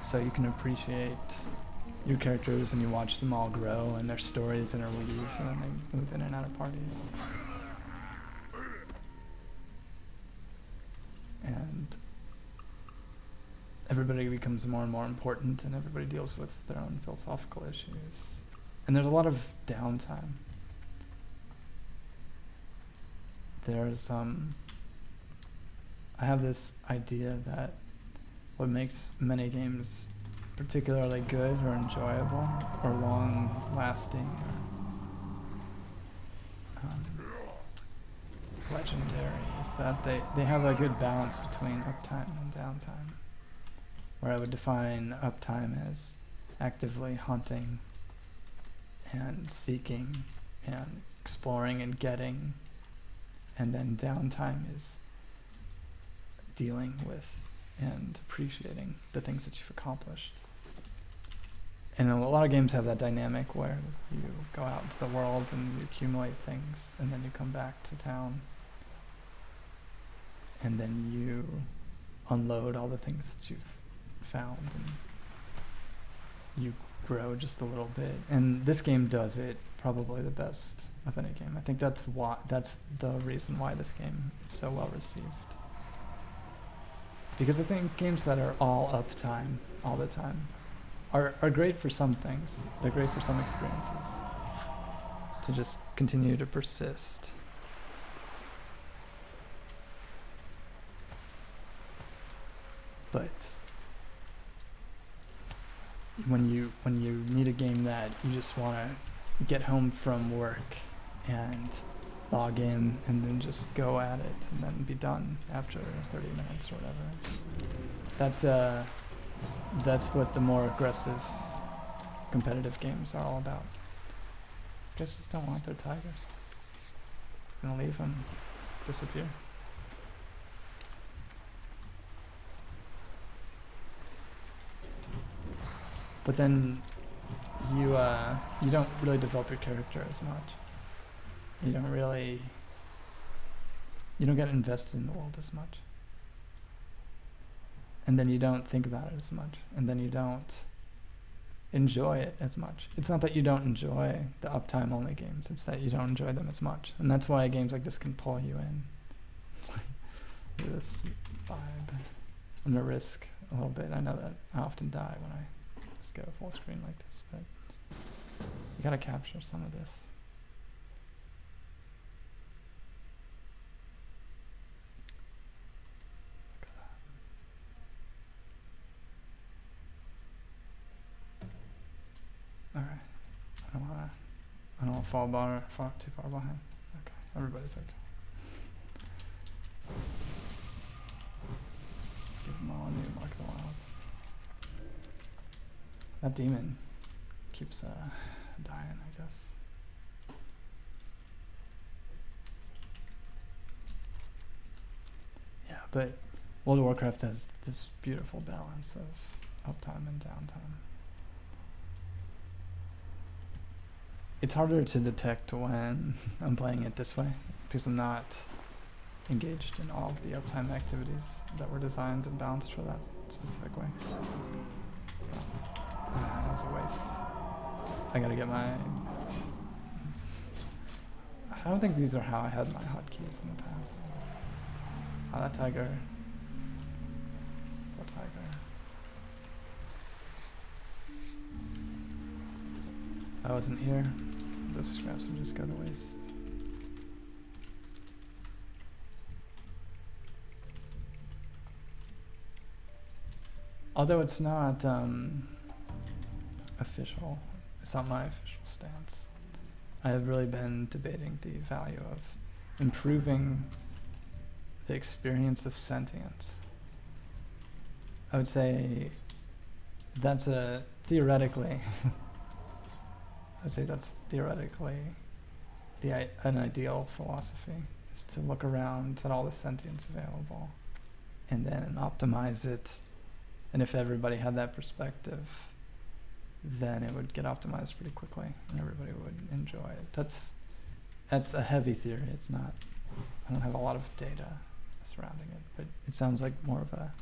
So you can appreciate your characters and you watch them all grow and their stories interweave and then they move in and out of parties. And everybody becomes more and more important and everybody deals with their own philosophical issues. And there's a lot of downtime. there's I have this idea that what makes many games particularly good or enjoyable or long-lasting or legendary is that they have a good balance between uptime and downtime, where I would define uptime as actively hunting and seeking and exploring and getting, and then downtime is dealing with and appreciating the things that you've accomplished. And a lot of games have that dynamic where you go out into the world and you accumulate things, and then you come back to town, and then you unload all the things that you've found, and you grow just a little bit. And this game does it probably the best of any game. I think that's the reason why this game is so well received. Because I think games that are all uptime all the time are great for some things. They're great for some experiences. To just continue to persist. But when you need a game that you just want to get home from work and log in and then just go at it and then be done after 30 minutes or whatever. That's what the more aggressive competitive games are all about. These guys just don't want their tigers. Gonna leave them disappear. But then you don't really develop your character as much. You don't get invested in the world as much. And then you don't think about it as much. And then you don't enjoy it as much. It's not that you don't enjoy the uptime only games, it's that you don't enjoy them as much. And that's why games like this can pull you in. Look at this vibe. I'm gonna risk a little bit. I know that I often die when I just go full screen like this, but you gotta capture some of this. Alright, I don't wanna fall too far behind. Okay, everybody's okay. Give them all a new Mark of the Wild. That demon keeps dying, I guess. Yeah, but World of Warcraft has this beautiful balance of uptime and downtime. It's harder to detect when I'm playing it this way, because I'm not engaged in all of the uptime activities that were designed and balanced for that specific way. That was a waste. I gotta get my... I don't think these are how I had my hotkeys in the past. Oh, that tiger. What tiger? I wasn't here. Those scraps would just go to waste. Although it's not official, it's not my official stance. I have really been debating the value of improving the experience of sentience. I would say that's theoretically an ideal philosophy, is to look around at all the sentience available and then optimize it. And if everybody had that perspective, then it would get optimized pretty quickly and everybody would enjoy it. That's a heavy theory. It's not, I don't have a lot of data surrounding it, but it sounds like more of a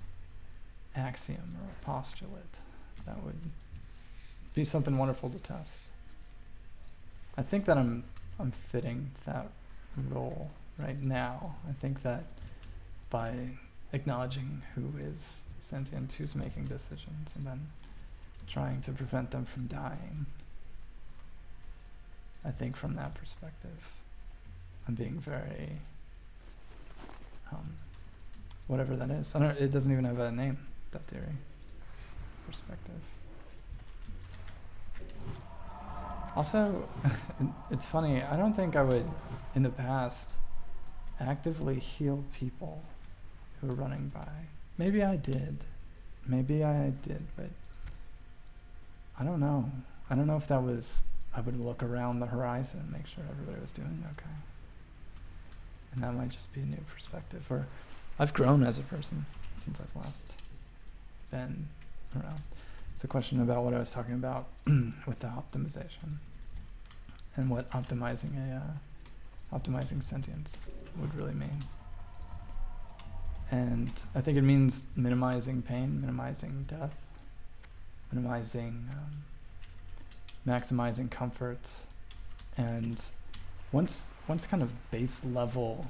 axiom or a postulate that would be something wonderful to test. I think that I'm fitting that role right now. I think that by acknowledging who is sentient, who's making decisions, and then trying to prevent them from dying, I think from that perspective, I'm being very whatever that is. It doesn't even have a name, that theory. Perspective. Also, it's funny, I don't think I would, in the past, actively heal people who were running by. Maybe I did, but I don't know. I don't know if that was, I would look around the horizon and make sure everybody was doing okay. And that might just be a new perspective. Or I've grown as a person since I've last been around. It's a question about what I was talking about with the optimization and what optimizing sentience would really mean. And I think it means minimizing pain, minimizing death, maximizing comfort, and once kind of base level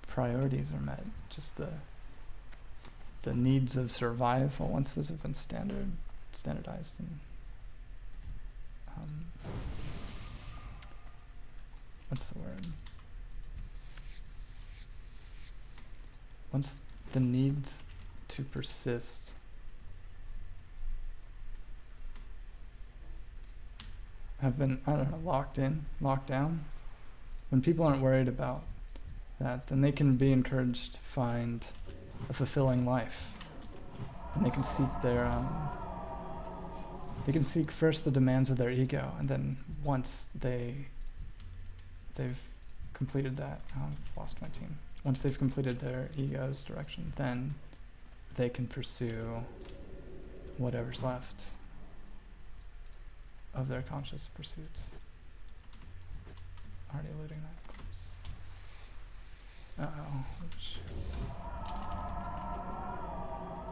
priorities are met, just the needs of survival, once those have been standardized and what's the word? Once the needs to persist have been, locked down, when people aren't worried about that, then they can be encouraged to find a fulfilling life. And they can seek first the demands of their ego, and then once they've completed that, I've lost my team. Once they've completed their ego's direction, then they can pursue whatever's left of their conscious pursuits. Already eluding that, of course. Uh-oh. Shoot.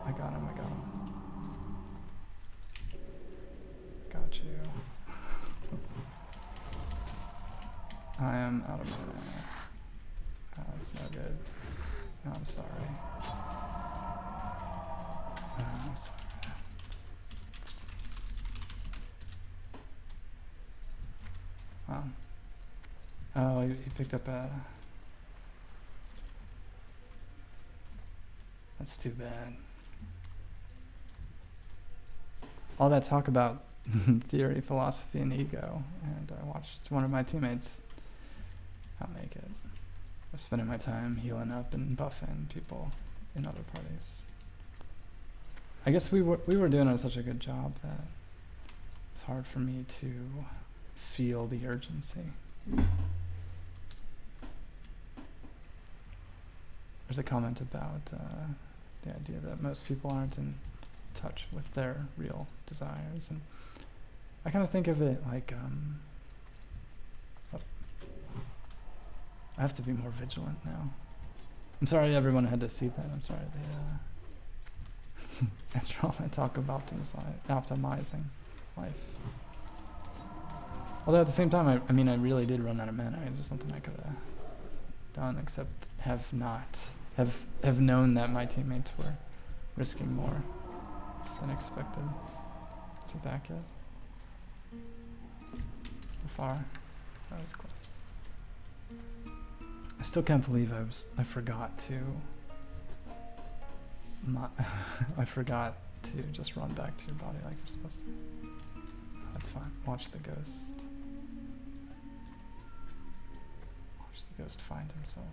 I got him. Got you. I am out of mana. That's no good. I'm sorry. I'm sorry. Wow. Oh, he picked up a... That's too bad. All that talk about theory, philosophy, and ego, and I watched one of my teammates not make it. I was spending my time healing up and buffing people in other parties. I guess we were doing such a good job that it's hard for me to feel the urgency. There's a comment about the idea that most people aren't in touch with their real desires, and I kind of think of it like I have to be more vigilant now. I'm sorry everyone had to see that. I'm sorry they after all I talk about optimizing life. Although at the same time, I mean, I really did run out of mana. It's just something I could have done, except have known that my teammates were risking more than expected. Is it back yet? How far? That was close. I still can't believe I forgot to just run back to your body like you're supposed to. That's fine. Watch the ghost. Watch the ghost find himself.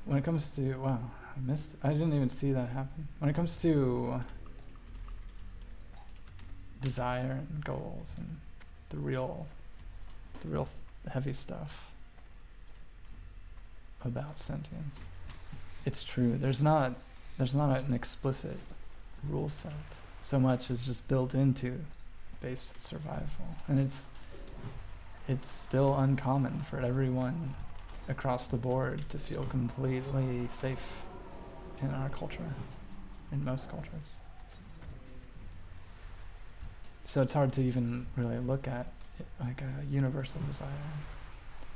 When it comes to, wow, I missed it. I didn't even see that happen. When it comes to desire and goals and the real heavy stuff about sentience, it's true. There's not an explicit rule set so much as just built into base survival, and it's still uncommon for everyone across the board to feel completely safe in our culture, in most cultures. So it's hard to even really look at it like a universal desire.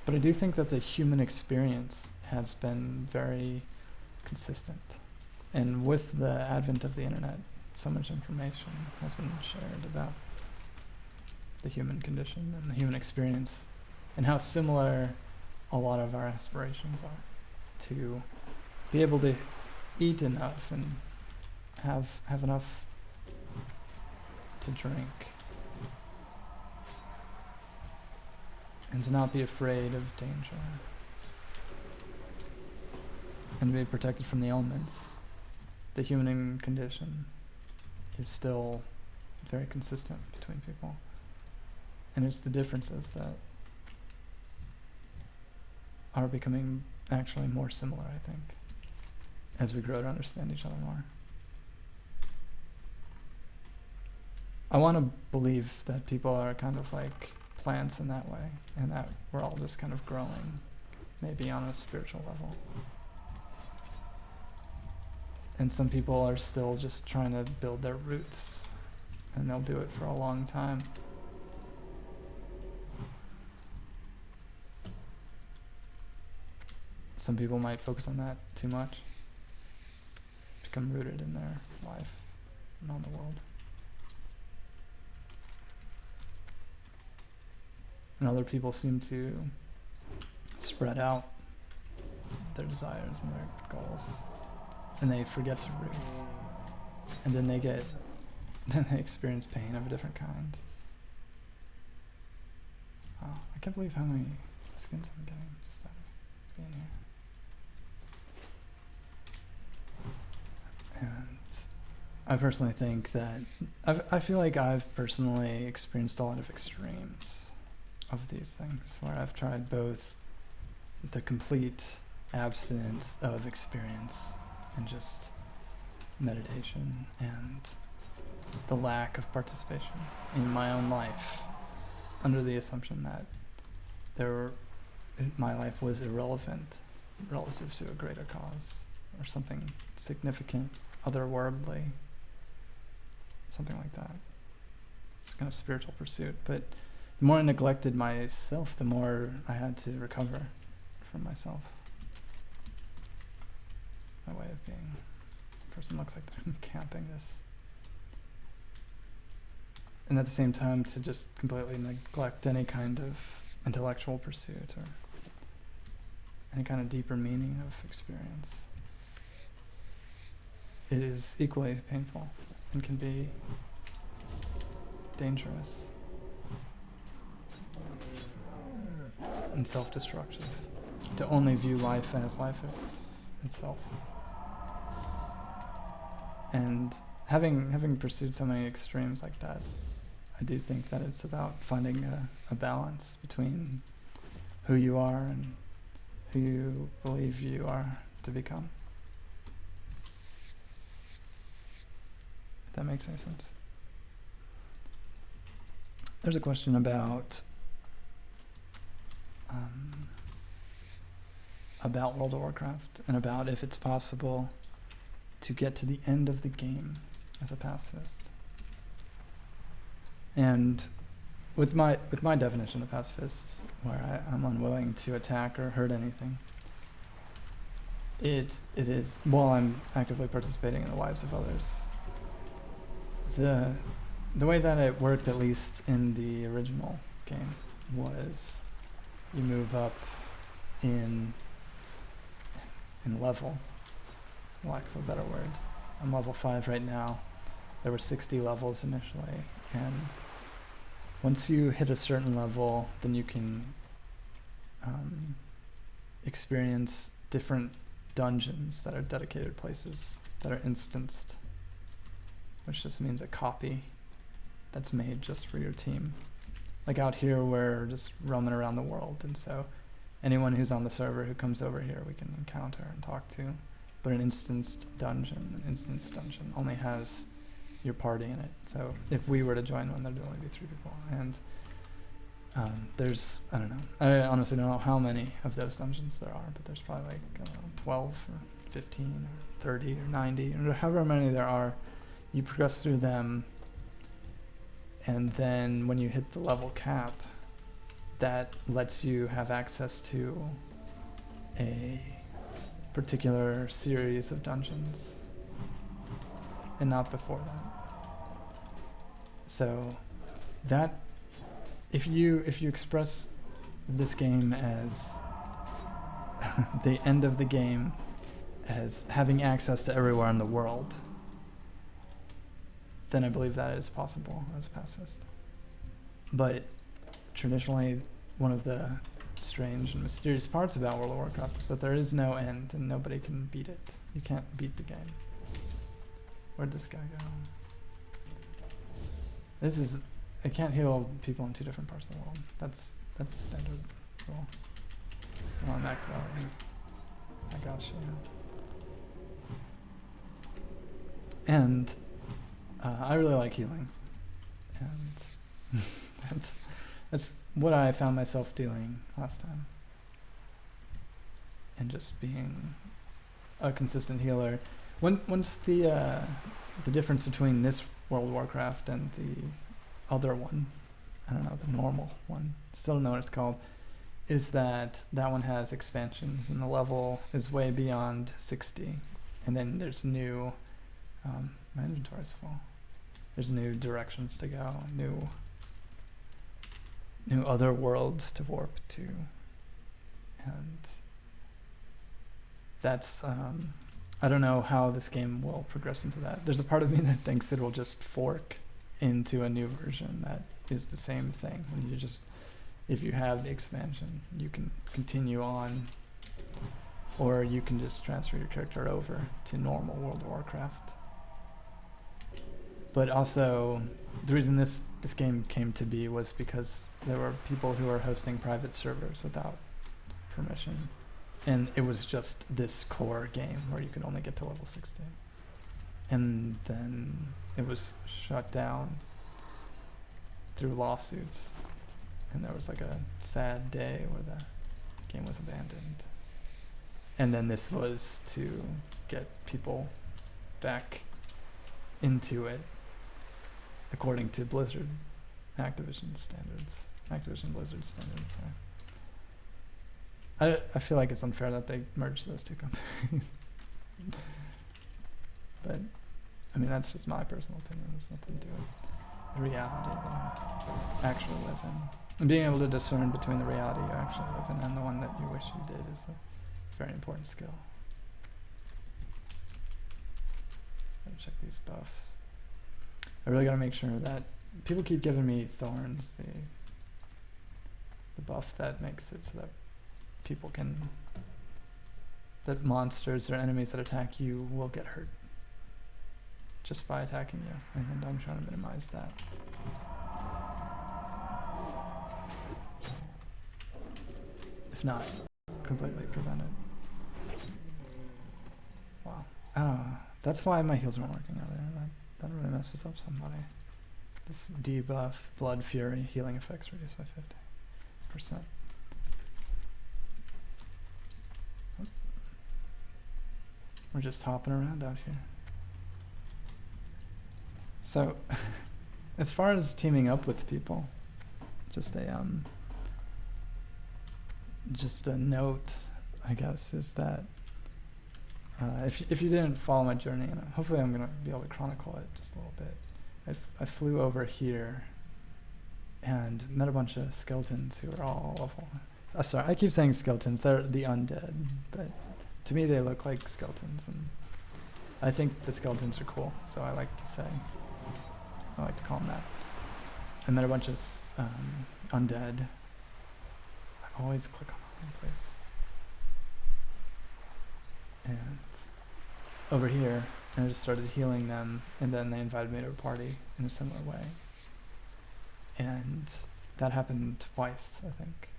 But I do think that the human experience has been very consistent. And with the advent of the internet, so much information has been shared about the human condition and the human experience, and how similar a lot of our aspirations are, to be able to eat enough and have enough to drink, and to not be afraid of danger, and be protected from the elements. The human condition is still very consistent between people, and it's the differences that are becoming actually more similar, I think, as we grow to understand each other more. I want to believe that people are kind of like plants in that way, and that we're all just kind of growing, maybe on a spiritual level. And some people are still just trying to build their roots, and they'll do it for a long time. Some people might focus on that too much, become rooted in their life and on the world. And other people seem to spread out their desires and their goals, and they forget to root. And then they experience pain of a different kind. Wow, I can't believe how many skins I'm getting just out of being here. And I personally think that I feel like I've personally experienced a lot of extremes of these things, where I've tried both the complete abstinence of experience and just meditation, and the lack of participation in my own life, under the assumption that my life was irrelevant relative to a greater cause, or something significant, otherworldly, something like that. It's kind of spiritual pursuit. But the more I neglected myself, the more I had to recover from myself. My way of being. The person looks like I'm camping this. And at the same time, to just completely neglect any kind of intellectual pursuit or any kind of deeper meaning of experience. It is equally painful and can be dangerous and self-destructive to only view life as life itself. And having pursued so many extremes like that, I do think that it's about finding a balance between who you are and who you believe you are to become. If that makes any sense. There's a question about World of Warcraft, and about if it's possible to get to the end of the game as a pacifist. And with my definition of pacifist, where I'm unwilling to attack or hurt anything, it is, while I'm actively participating in the lives of others. The way that it worked, at least in the original game, was you move up in level, for lack of a better word. I'm level 5 right now. There were 60 levels initially, and once you hit a certain level, then you can experience different dungeons that are dedicated places that are instanced, which just means a copy that's made just for your team. Like out here, we're just roaming around the world, and so anyone who's on the server who comes over here we can encounter and talk to. But an instanced dungeon only has your party in it. So if we were to join one, there'd only be 3 people. And there's, I don't know, I honestly don't know how many of those dungeons there are, but there's probably like, I don't know, 12 or 15 or 30 or 90, or however many there are. You progress through them, and then when you hit the level cap, that lets you have access to a particular series of dungeons, and not before that. So that if you express this game as the end of the game as having access to everywhere in the world, then I believe that is possible as a pacifist. But traditionally, one of the strange and mysterious parts about World of Warcraft is that there is no end and nobody can beat it. You can't beat the game. Where'd this guy go? This is... I can't heal people in 2 different parts of the world. That's the standard rule. Come on, Mac Valley. I got you. And I really like healing. And that's what I found myself doing last time. And just being a consistent healer. Once the difference between this World of Warcraft and the other one, I don't know, the normal one, still don't know what it's called, is that one has expansions and the level is way beyond 60. And then there's new, my inventory's full. There's new directions to go, new other worlds to warp to. And that's, I don't know how this game will progress into that. There's a part of me that thinks it will just fork into a new version that is the same thing. And you just, if you have the expansion, you can continue on, or you can just transfer your character over to normal World of Warcraft. But also, the reason this game came to be was because there were people who were hosting private servers without permission. And it was just this core game where you could only get to level 60. And then it was shut down through lawsuits. And there was like a sad day where the game was abandoned. And then this was to get people back into it according to Blizzard, Activision Blizzard standards. I feel like it's unfair that they merged those 2 companies. But, I mean, that's just my personal opinion. It's nothing to do with the reality that I actually live in. And being able to discern between the reality you actually live in and the one that you wish you did is a very important skill. Gotta check these buffs. I really gotta make sure that people keep giving me thorns, the buff that makes it so that people can, that monsters or enemies that attack you will get hurt just by attacking you, and I'm trying to minimize that. If not, completely prevent it. Wow. Oh, that's why my heals weren't working earlier. That really messes up somebody. This debuff, Blood Fury, healing effects reduced by 50%. We're just hopping around out here. So, as far as teaming up with people, just a note, I guess, is that if you didn't follow my journey, and hopefully I'm gonna be able to chronicle it just a little bit. I flew over here and met a bunch of skeletons who are all level. Sorry, I keep saying skeletons. They're the undead, but to me they look like skeletons, and I think the skeletons are cool, so I like to call them that. I met a bunch of undead. I always click on the wrong place. And over here, and I just started healing them, and then they invited me to a party in a similar way. And that happened twice, I think.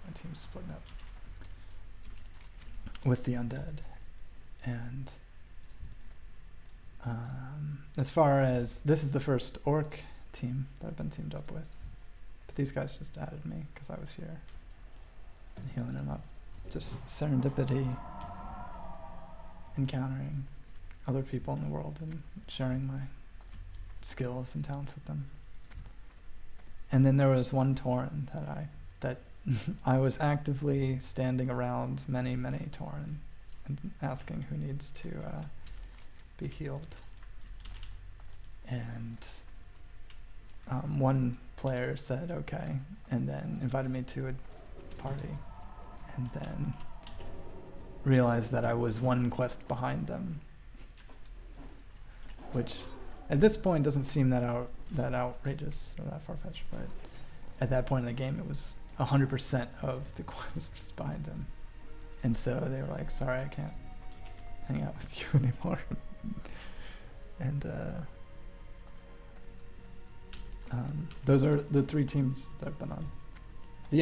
My team's splitting up with the undead. And as far as, this is the first orc team that I've been teamed up with. But these guys just added me because I was here and healing them up. Just serendipity, encountering other people in the world and sharing my skills and talents with them. And then there was one Tauren that I was actively standing around many Tauren and asking who needs to be healed. And one player said okay, and then invited me to a party, and then realized that I was one quest behind them, which at this point doesn't seem that outrageous or that far-fetched, but at that point in the game it was 100% of the quests behind them. And so they were like, sorry, I can't hang out with you anymore. And those are the 3 teams that I've been on. The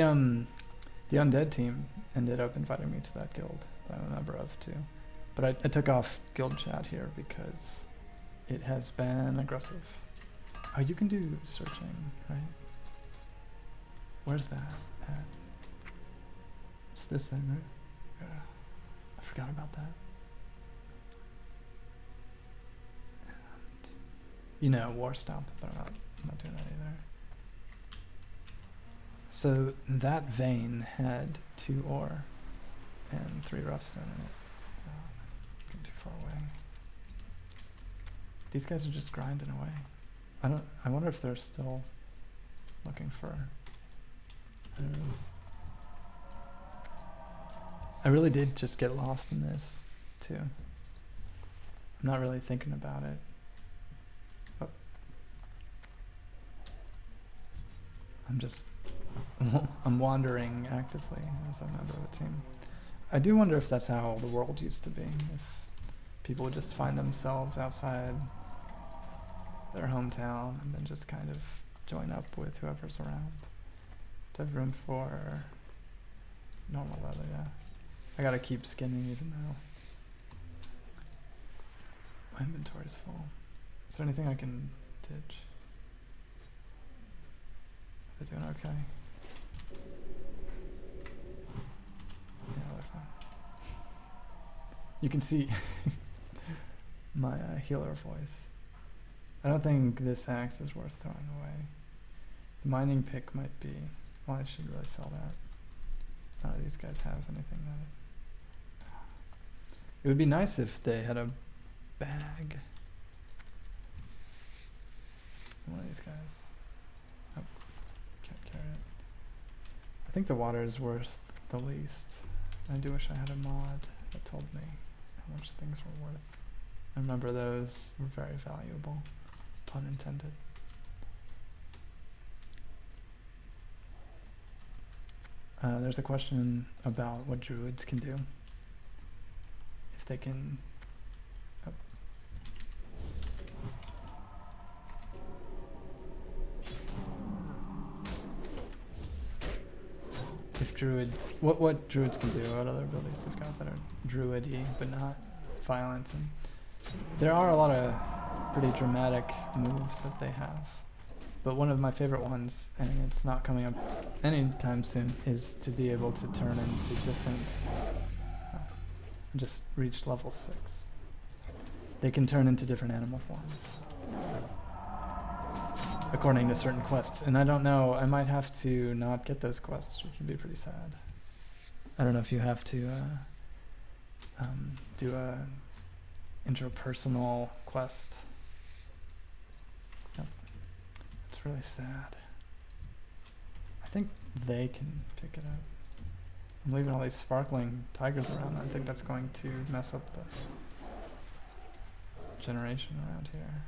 undead team ended up inviting me to that guild that I'm a member of too. But I took off guild chat here because it has been aggressive. Oh, you can do searching, right? Where's that at? It's this thing, right? Yeah. I forgot about that. And, you know, War Stomp, but I'm not doing that either. So that vein had 2 ore and 3 rough stone in it. Getting too far away. These guys are just grinding away. I wonder if they're still looking for enemies. I really did just get lost in this too. I'm not really thinking about it. Oh. I'm wandering actively as a member of a team. I do wonder if that's how the world used to be. If people would just find themselves outside their hometown and then just kind of join up with whoever's around. To have room for normal leather, yeah. I gotta keep skinning even though my inventory's full. Is there anything I can ditch? Are they doing okay? Yeah, they're fine. You can see my healer voice. I don't think this axe is worth throwing away. The mining pick might be. Well, I should really sell that. None of these guys have anything that. It would be nice if they had a bag. One of these guys. Oh, can't carry it. I think the water is worth the least. I do wish I had a mod that told me how much things were worth. I remember those were very valuable, pun intended. There's a question about what druids can do. If they can... Oh. If druids... What druids can do, what other abilities they've got that are druid-y, but not violent. And there are a lot of pretty dramatic moves that they have. But one of my favorite ones, and it's not coming up anytime soon, is to be able to turn into different... just reached level 6. They can turn into different animal forms. According to certain quests. And I don't know, I might have to not get those quests, which would be pretty sad. I don't know if you have to do a interpersonal quest. Yep. It's really sad. I think they can pick it up. I'm leaving all these sparkling tigers around. I think that's going to mess up the generation around here.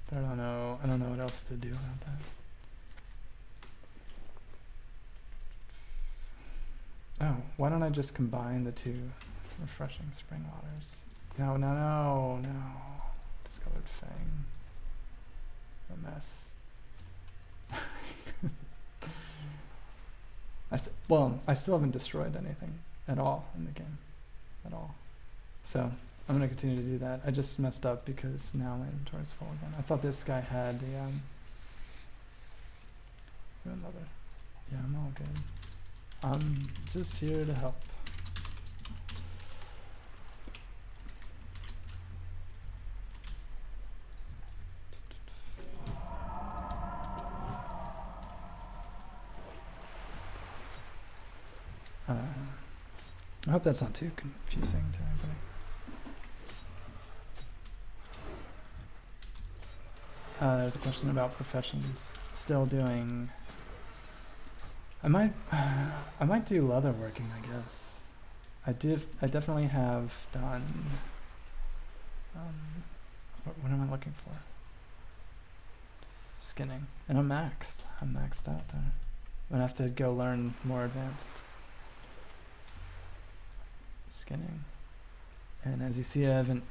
But I don't know what else to do about that. Oh, why don't I just combine the 2 refreshing spring waters? No. Discolored fang. A mess. I still haven't destroyed anything at all in the game. At all. So, I'm going to continue to do that. I just messed up because now my inventory is full again. I thought this guy had the, another. Yeah, I'm all good. I'm just here to help. I hope that's not too confusing to everybody. There's a question about professions. Still doing. I might do leatherworking, I guess. I definitely have done. What am I looking for? Skinning, and I'm maxed. I'm maxed out there. I'm gonna have to go learn more advanced skinning. And as you see, I haven't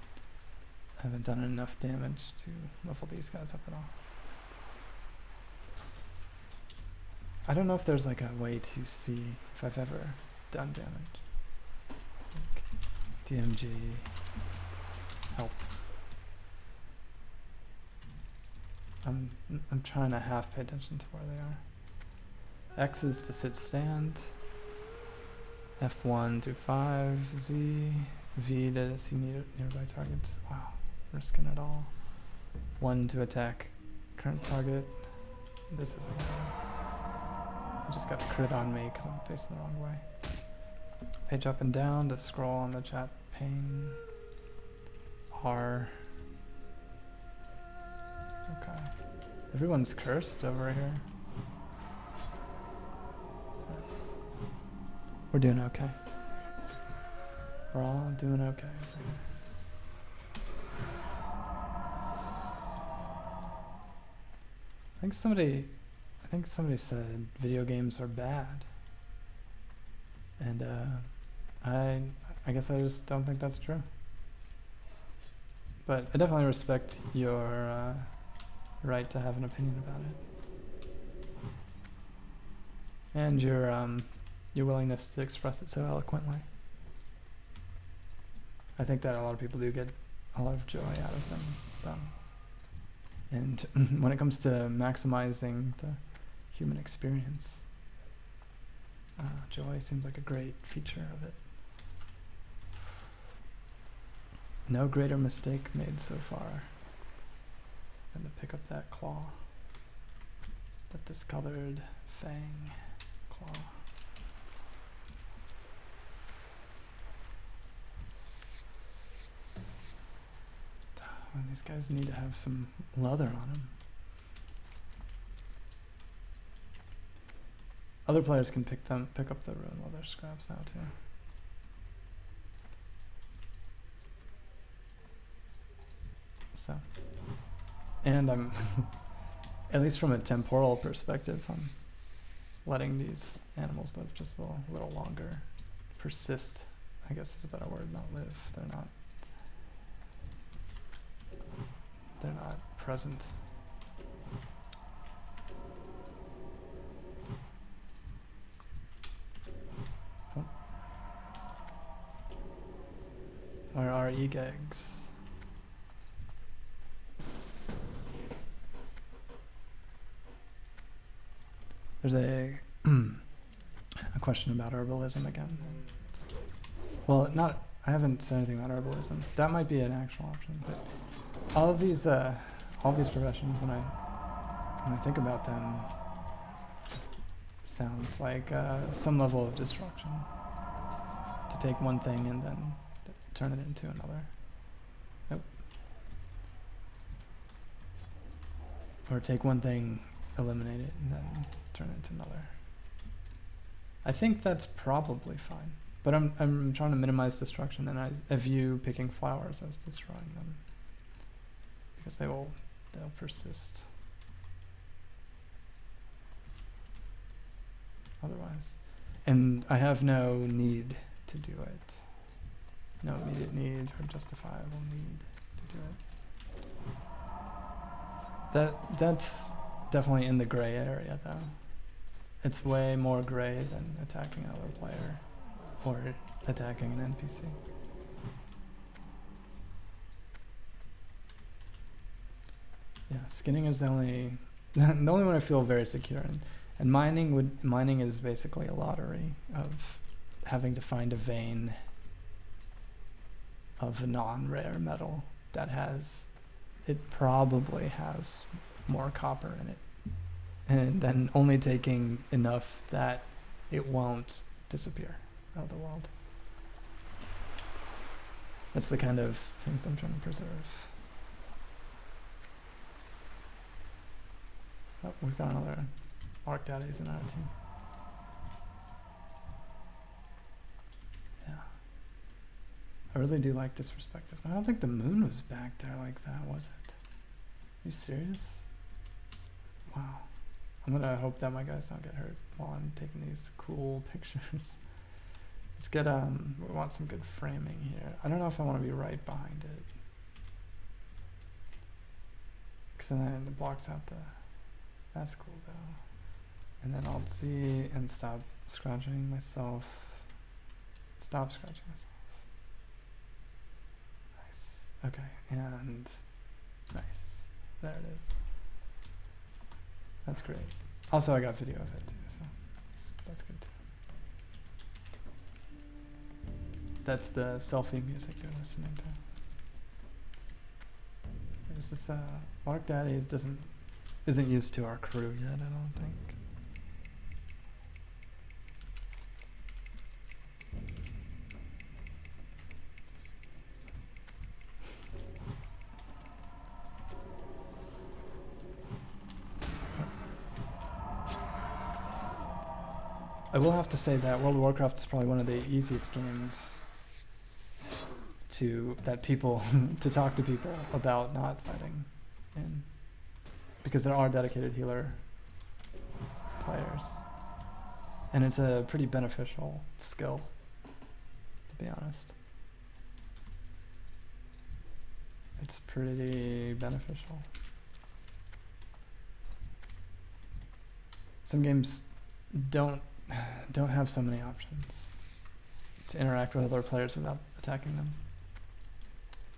done enough damage to level these guys up at all. I don't know if there's like a way to see if I've ever done damage. Like DMG, help. I'm trying to half pay attention to where they are. X is to sit stand. F1 through 5, Z, V to see nearby targets. Wow, risking it all. 1 to attack current target. This isn't good. I just got a crit on me because I'm facing the wrong way. Page up and down to scroll on the chat pane. R. Okay. Everyone's cursed over here. We're doing okay. We're all doing okay. I think somebody said video games are bad. And I guess I just don't think that's true. But I definitely respect your right to have an opinion about it. And your willingness to express it so eloquently. I think that a lot of people do get a lot of joy out of them, though. And when it comes to maximizing the human experience, joy seems like a great feature of it. No greater mistake made so far than to pick up that claw. That discolored fang claw. Well, these guys need to have some leather on them. Other players can pick up the ruined leather scraps now too. So, and I'm, at least from a temporal perspective, I'm letting these animals live just a little longer. Persist, I guess is a better word, not live. They're not present. Oh. Where are egags? There's a question about herbalism again. Well, I haven't said anything about herbalism. That might be an actual option, but all of these professions, when I think about them, sounds like some level of destruction. To take one thing and then turn it into another. Nope. Or take one thing, eliminate it, and then turn it into another. I think that's probably fine. But I'm trying to minimize destruction, and I view picking flowers as destroying them. Because they'll persist. Otherwise. And I have no need to do it. No immediate need or justifiable need to do it. That's definitely in the gray area though. It's way more gray than attacking another player or attacking an NPC. Yeah, skinning is the only one I feel very secure in. And mining is basically a lottery of having to find a vein of a non-rare metal that probably has more copper in it. And then only taking enough that it won't disappear out of the world. That's the kind of things I'm trying to preserve. Oh, we've got another Arc Daddies in our team. Yeah. I really do like this perspective. I don't think the moon was back there like that, was it? Are you serious? Wow. I'm gonna hope that my guys don't get hurt while I'm taking these cool pictures. Let's get, we want some good framing here. I don't know if I want to be right behind it. Because then it blocks out the, that's cool though. And then Alt Z and stop scratching myself. Stop scratching myself. Nice. Okay, and nice. There it is. That's great. Also, I got video of it too, so that's good too. That's the selfie music you're listening to. There's this Mark Daddies isn't used to our crew yet, I don't think. I will have to say that World of Warcraft is probably one of the easiest games to to talk to people about not fighting in, because there are dedicated healer players, and it's a pretty beneficial skill, to be honest. It's pretty beneficial. Some games don't have so many options to interact with other players without attacking them.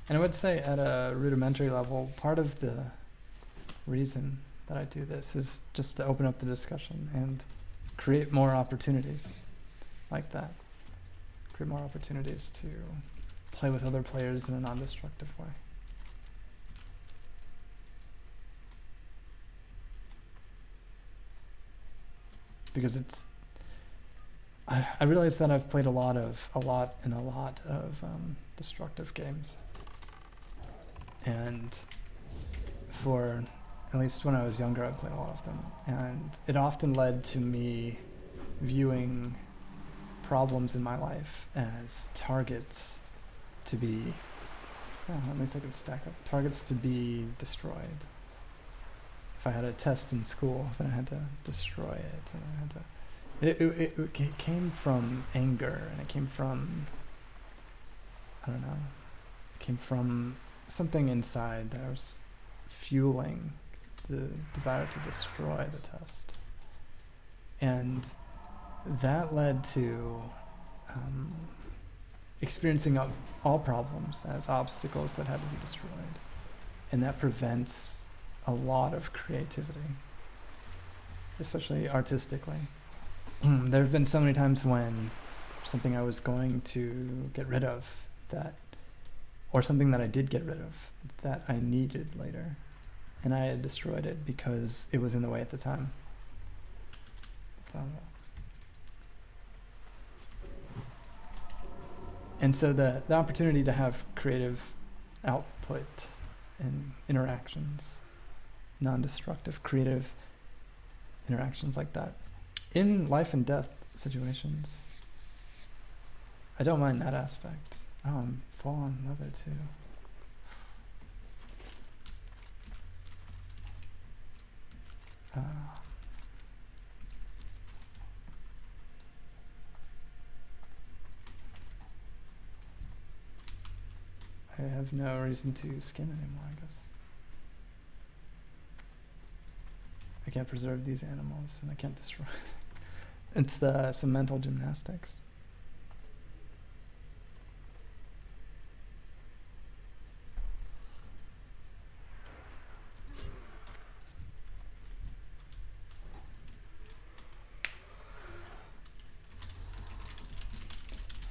And I would say at a rudimentary level, part of the reason that I do this is just to open up the discussion and create more opportunities like that. Create more opportunities to play with other players in a non-destructive way. Because it's, I realize that I've played a lot of destructive games. And for, at least when I was younger, I played a lot of them. And it often led to me viewing problems in my life as targets to be, at least I could stack up, targets to be destroyed. If I had a test in school, then I had to destroy it. And I had to, it came from anger, and it came from, I don't know, it came from something inside that was fueling the desire to destroy the test. And that led to experiencing all problems as obstacles that had to be destroyed. And that prevents a lot of creativity, especially artistically. There have been so many times when something I was going to get rid of that, or something that I did get rid of that I needed later, and I had destroyed it because it was in the way at the time. And so the opportunity to have creative output and interactions, non-destructive, creative interactions like that, in life and death situations, I don't mind that aspect. Oh, I'm full on leather too. I have no reason to skin anymore, I guess. I can't preserve these animals, and I can't destroy them. It's some mental gymnastics.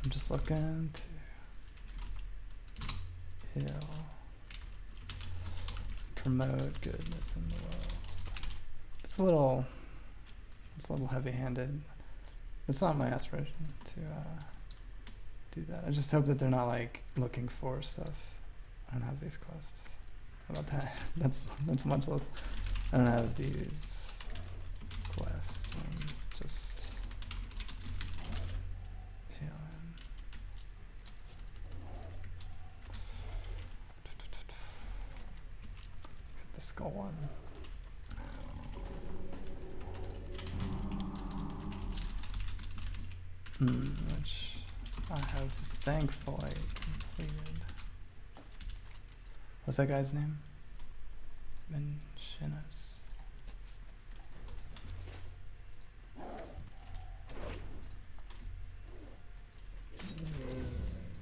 I'm just looking to heal, promote goodness in the world. It's a little heavy-handed. It's not my aspiration to do that. I just hope that they're not like looking for stuff. I don't have these quests. How about that? That's much less. I don't have these. quest and just heal him. Except the skull one. Which I have thankfully completed. What's that guy's name? Menchinas.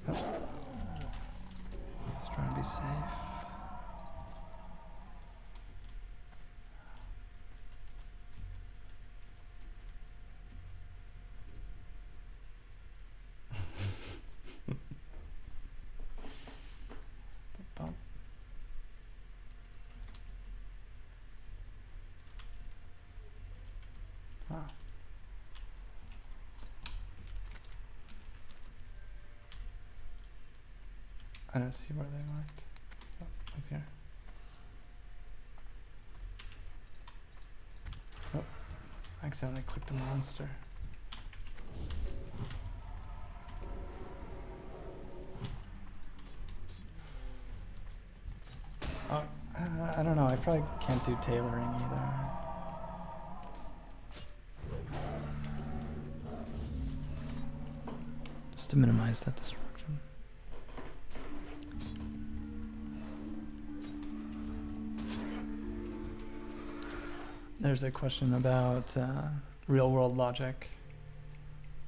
Oh. Let's try and be safe. Bump. Wow. I don't see where they marked. Oh, up here. Oh, I accidentally clicked a monster. Oh, I don't know. I probably can't do tailoring either. Just to minimize that destruction. There's a question about real world logic.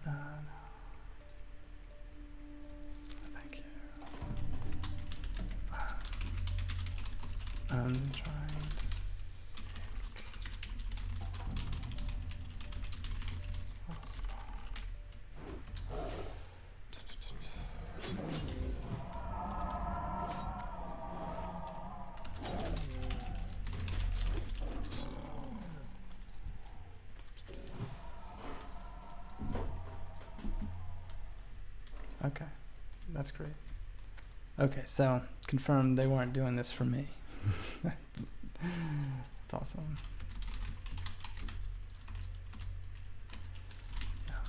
No. Thank you. I'm trying to Okay, that's great. Okay, so confirmed they weren't doing this for me. That's awesome.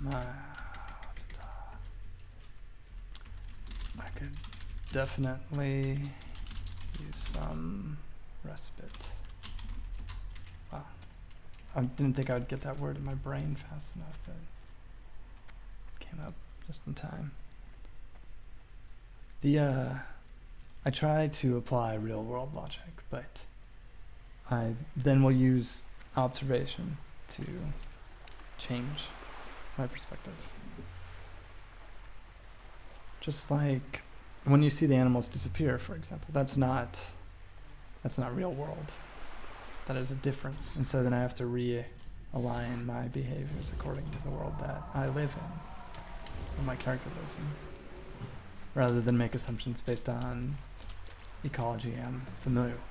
I could definitely use some respite. Wow. I didn't think I would get that word in my brain fast enough, but it came up just in time. I try to apply real world logic, but I then will use observation to change my perspective. Just like when you see the animals disappear, for example, that's not real world. That is a difference. And so then I have to realign my behaviors according to the world that I live in, or my character lives in, rather than make assumptions based on ecology I'm familiar with,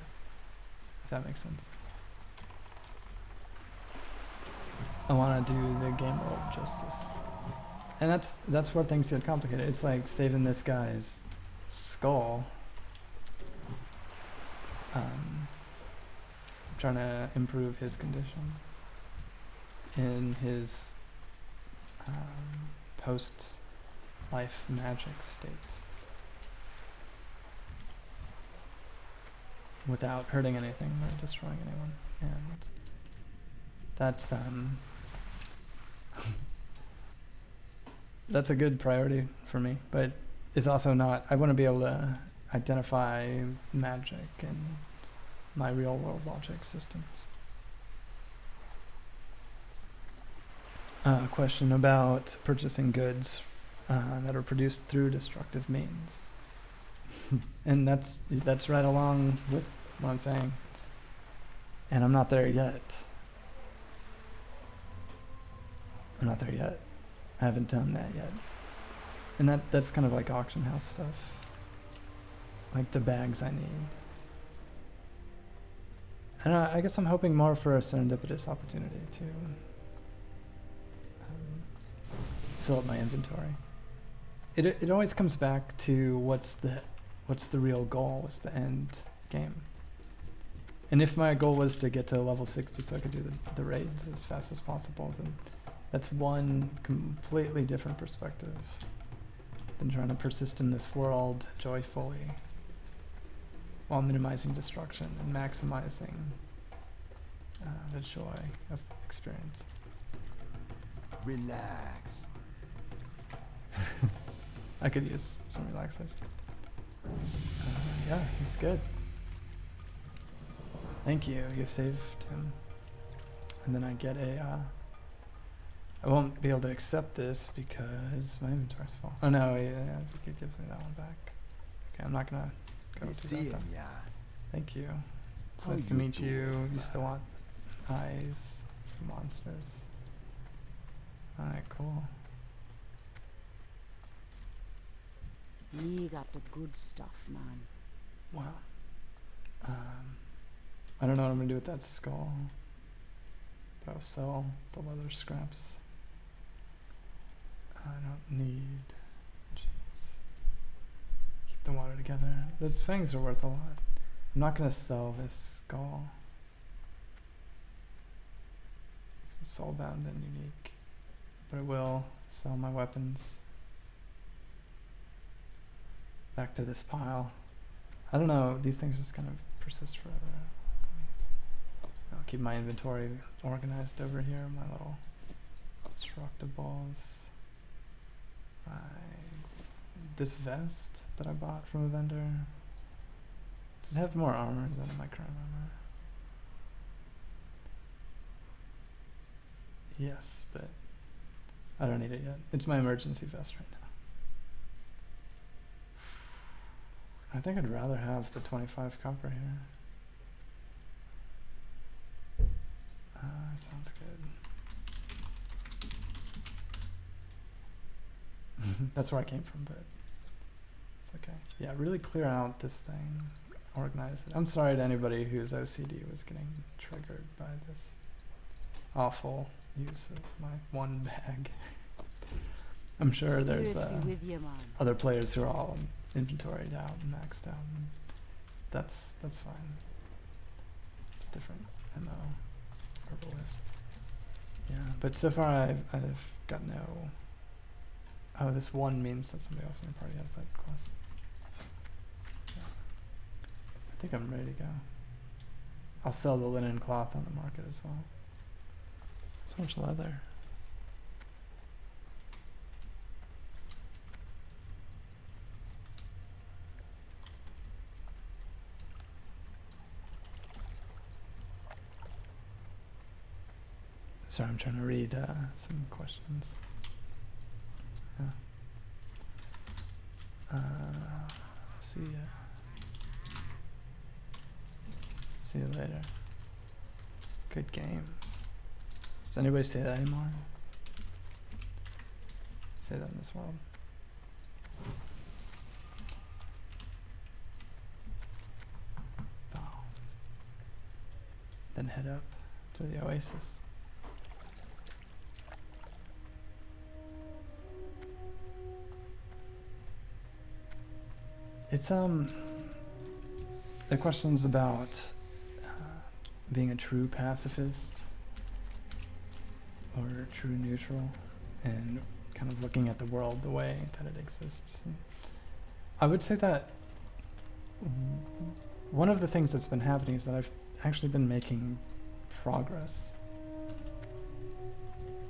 if that makes sense. I want to do the game world justice. And that's where things get complicated. It's like saving this guy's skull. Trying to improve his condition in his post-life magic state without hurting anything or destroying anyone. And that's that's a good priority for me, but it's also not. I want to be able to identify magic in my real world logic systems. Question about purchasing goods that are produced through destructive means. And that's right along with what I'm saying. And I'm not there yet. I'm not there yet. I haven't done that yet. And that's kind of like auction house stuff. Like the bags I need. And I guess I'm hoping more for a serendipitous opportunity to fill up my inventory. It always comes back to what's the real goal, what's the end game. And if my goal was to get to level 60 so I could do the raids as fast as possible, then that's one completely different perspective than trying to persist in this world joyfully while minimizing destruction and maximizing the joy of the experience. Relax. I could use some relaxation. Yeah, he's good. Thank you, you saved him. And then I get a, I won't be able to accept this because my inventory's full. Oh no, yeah, it gives me that one back. Okay, I'm not gonna go do that then. Yeah. Thank you. It's How nice to you meet you. doing, You still man? want eyes for monsters. Alright, cool. We got the good stuff, man. Wow. I don't know what I'm gonna do with that skull. But I'll sell the leather scraps. I don't need. Jeez. Keep the water together. Those fangs are worth a lot. I'm not gonna sell this skull. It's soulbound and unique. But I will sell my weapons. Back to this pile. I don't know, these things just kind of persist forever. I'll keep my inventory organized over here, my little destructibles. This vest that I bought from a vendor. Does it have more armor than my current armor? Yes, but I don't need it yet. It's my emergency vest right now. I think I'd rather have the 25 copper here. Sounds good. That's where I came from, but it's okay. Yeah, really clear out this thing. Organize it. I'm sorry to anybody whose OCD was getting triggered by this awful use of my one bag. I'm sure there's Spirits be with you, man. other players who are all inventoried out and maxed out. And that's fine. It's a different MO. Herbalist. Yeah, but so far I've got no. Oh, this one means that somebody else in the party has that quest. Yeah. I think I'm ready to go. I'll sell the linen cloth on the market as well. So much leather. Sorry, I'm trying to read some questions. Yeah. See ya. See you later. Good games. Does anybody say that anymore? Say that in this world. Bow. Then head up to the oasis. It's the question's about being a true pacifist or true neutral and kind of looking at the world the way that it exists. And I would say that one of the things that's been happening is that I've actually been making progress.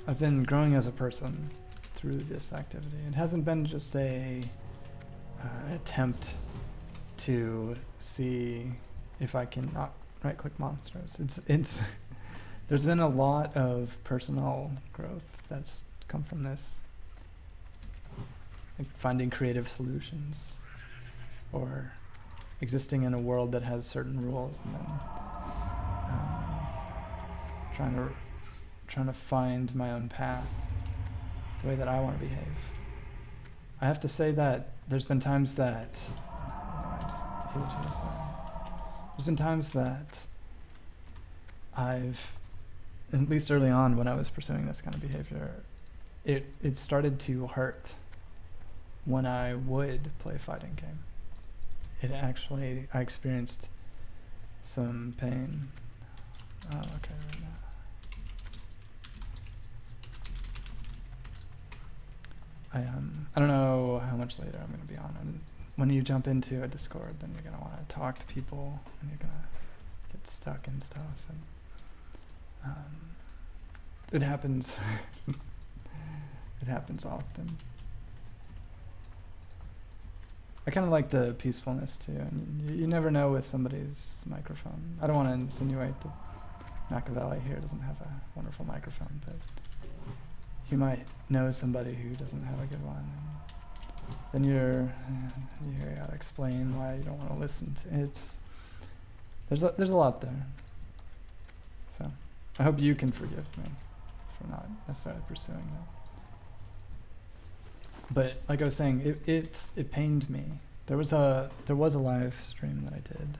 I've been growing as a person through this activity. It hasn't been just an attempt to see if I can not right-click monsters. It's there's been a lot of personal growth that's come from this, like finding creative solutions or existing in a world that has certain rules, and then trying to find my own path, the way that I want to behave. I have to say that there's been times that there's been times that I've, at least early on when I was pursuing this kind of behavior, it started to hurt when I would play a fighting game. It actually, I experienced some pain. Oh, okay, right now. I don't know how much later I'm gonna be on. And when you jump into a Discord, then you're gonna want to talk to people, and you're gonna get stuck in stuff, and it happens. It happens often. I kind of like the peacefulness too, and you never know with somebody's microphone. I don't want to insinuate that Machiavelli here doesn't have a wonderful microphone, but you might know somebody who doesn't have a good one. And then you gotta explain why you don't want to listen to it. There's a lot there. So I hope you can forgive me for not necessarily pursuing that. But like I was saying, it pained me. There was a live stream that I did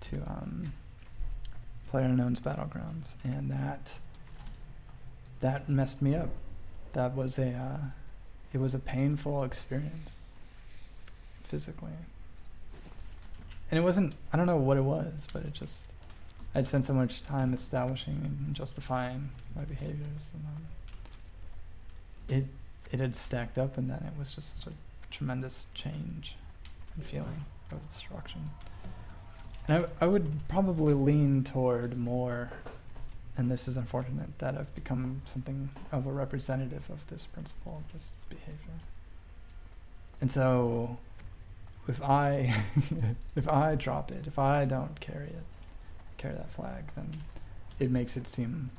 to PlayerUnknown's Battlegrounds, and that messed me up. That was it was a painful experience physically. And it wasn't, I don't know what it was, but I'd spent so much time establishing and justifying my behaviors, and it had stacked up, and then it was just a tremendous change and feeling of destruction. And I would probably lean toward more, and this is unfortunate, that I've become something of a representative of this principle, of this behavior. And so if I if I drop it, if I don't carry that flag, then it makes it seem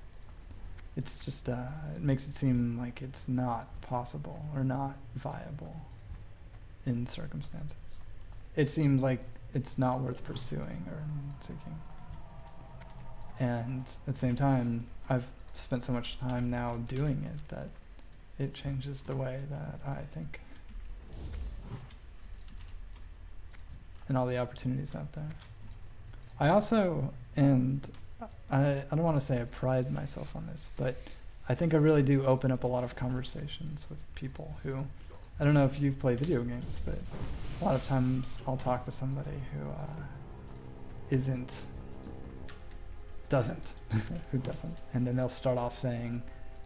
it makes it seem like it's not possible or not viable in circumstances. It seems like it's not worth pursuing or seeking. And at the same time, I've spent so much time now doing it that it changes the way that I think. And all the opportunities out there. I also, and I don't want to say I pride myself on this, but I think I really do open up a lot of conversations with people who, I don't know if you play video games, but a lot of times I'll talk to somebody who doesn't, and then they'll start off saying,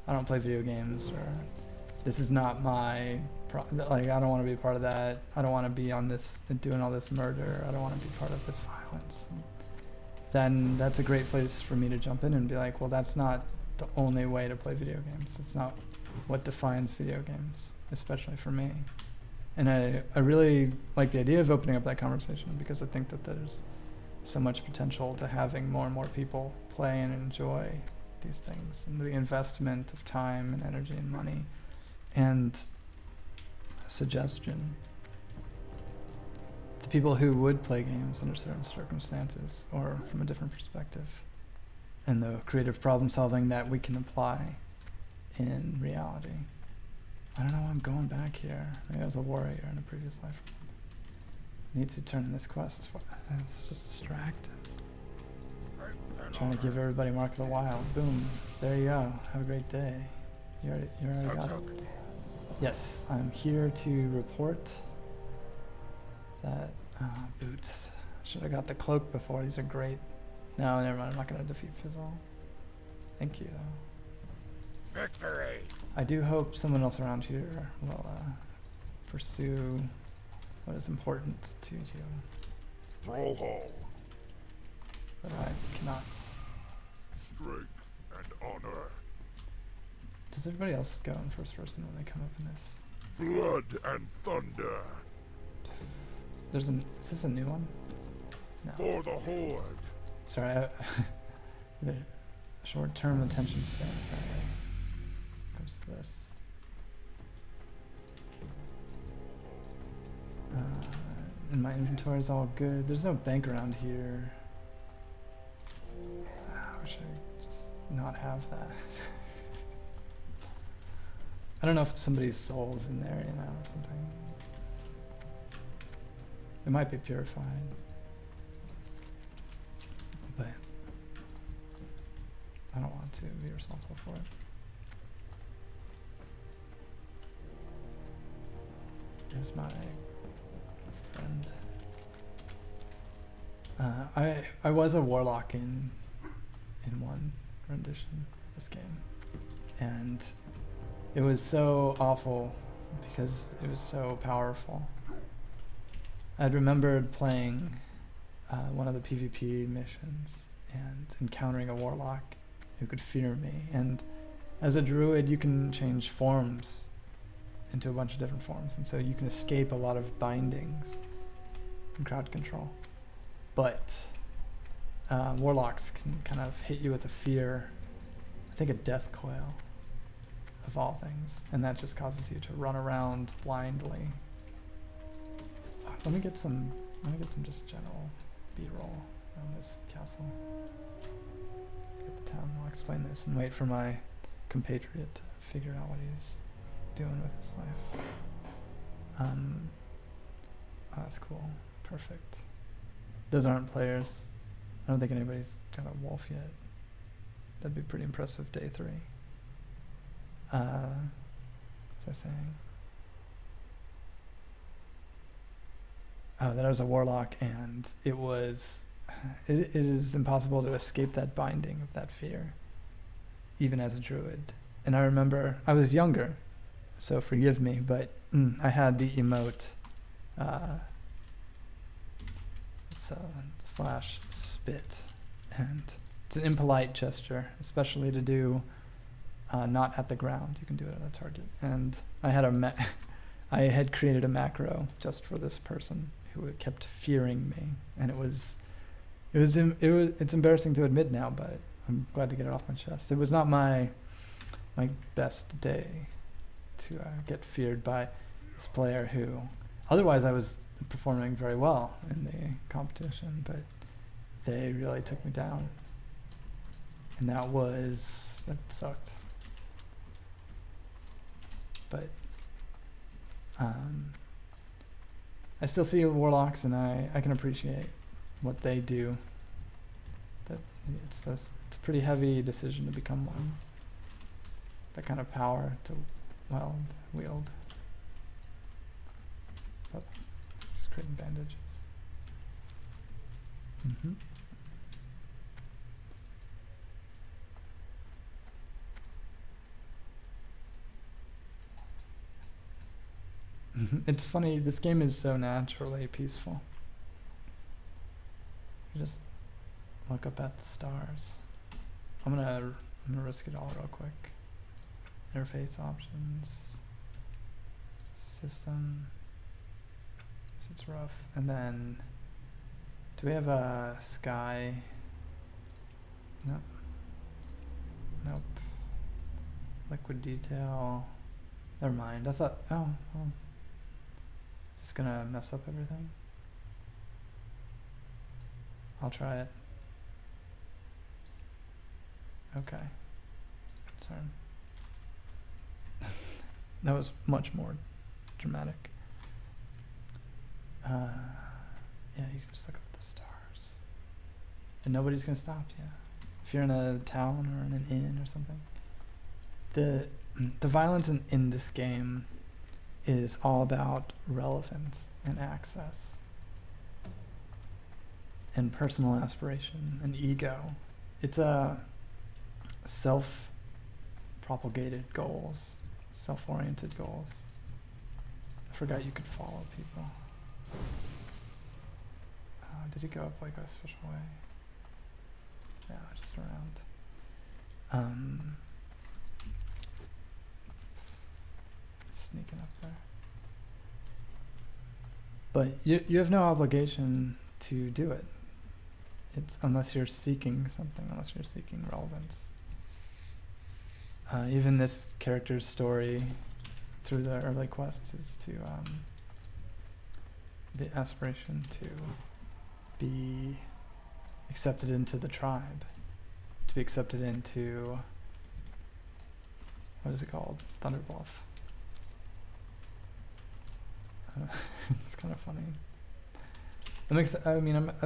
I don't play video games, or this is not my, I don't want to be a part of that, I don't want to be on this, doing all this murder, I don't want to be part of this violence. And then that's a great place for me to jump in and be like, well, that's not the only way to play video games. It's not what defines video games, especially for me. And I really like the idea of opening up that conversation, because I think that there's so much potential to having more and more people play and enjoy these things, and the investment of time and energy and money and suggestion. The people who would play games under certain circumstances or from a different perspective, and the creative problem solving that we can apply in reality. I don't know why I'm going back here. Maybe I was a warrior in a previous life or something. I need to turn in this quest. It's just distracted. Trying to give everybody Mark of the Wild. Boom. There you go. Have a great day. You already got it? Yes, I'm here to report that boots. Should have got the cloak before. These are great. No, never mind. I'm not going to defeat Fizzle. Thank you, though. Victory! I do hope someone else around here will pursue what is important to you. Throw home. But I cannot. Strength and honor. Does everybody else go in first person when they come up in this? Blood and thunder. Is this a new one? No. For the Horde. Sorry, I a short-term attention span apparently comes to this. And my inventory is all good. There's no bank around here. I wish I just not have that. I don't know if somebody's soul's in there, you know, or something. It might be purified. But I don't want to be responsible for it. Here's my friend. I was a warlock in one rendition of this game, and it was so awful because it was so powerful. I'd remembered playing one of the PvP missions and encountering a warlock who could fear me. And as a druid, you can change forms into a bunch of different forms, and so you can escape a lot of bindings and crowd control. But warlocks can kind of hit you with a fear, I think a death coil of all things, and that just causes you to run around blindly. Let me get some just general B-roll around this castle. Get the town. I'll explain this and wait for my compatriot to figure out what he's doing with his life. Oh, that's cool. Perfect. Those aren't players. I don't think anybody's got a wolf yet. That'd be pretty impressive. Day 3. What was I saying? Oh, that I was a warlock, and it is impossible to escape that binding of that fear, even as a druid. And I remember, I was younger, so forgive me, but I had the emote slash spit, and it's an impolite gesture, especially to do not at the ground. You can do it at a target. And I had I had created a macro just for this person who kept fearing me, and it's embarrassing to admit now, but I'm glad to get it off my chest. It was not my best day to get feared by this player who, otherwise I was performing very well in the competition, but they really took me down, and that sucked. But I still see warlocks, and I can appreciate what they do. That it's a pretty heavy decision to become one. That kind of power to wield. But just creating bandages. It's funny, this game is so naturally peaceful. You just look up at the stars. I'm gonna risk it all real quick. Interface options, system. It's rough. And then, do we have a sky? Nope. Nope. Liquid detail. Never mind. I thought. Oh. Is this gonna mess up everything? I'll try it. Okay. Sorry. That was much more dramatic. Yeah, you can just look up at the stars. And nobody's gonna stop you. If you're in a town or in an inn or something. The violence in this game is all about relevance and access and personal aspiration and ego. It's a self-propagated goals, self-oriented goals. I forgot you could follow people. Did it go up like a special way? Yeah, just around. Sneaking up there. But you have no obligation to do it. It's unless you're seeking something, unless you're seeking relevance. Even this character's story through the early quests is to the aspiration to be accepted into the tribe, to be accepted into, what is it called? Thunderbluff. It's kind of funny. I've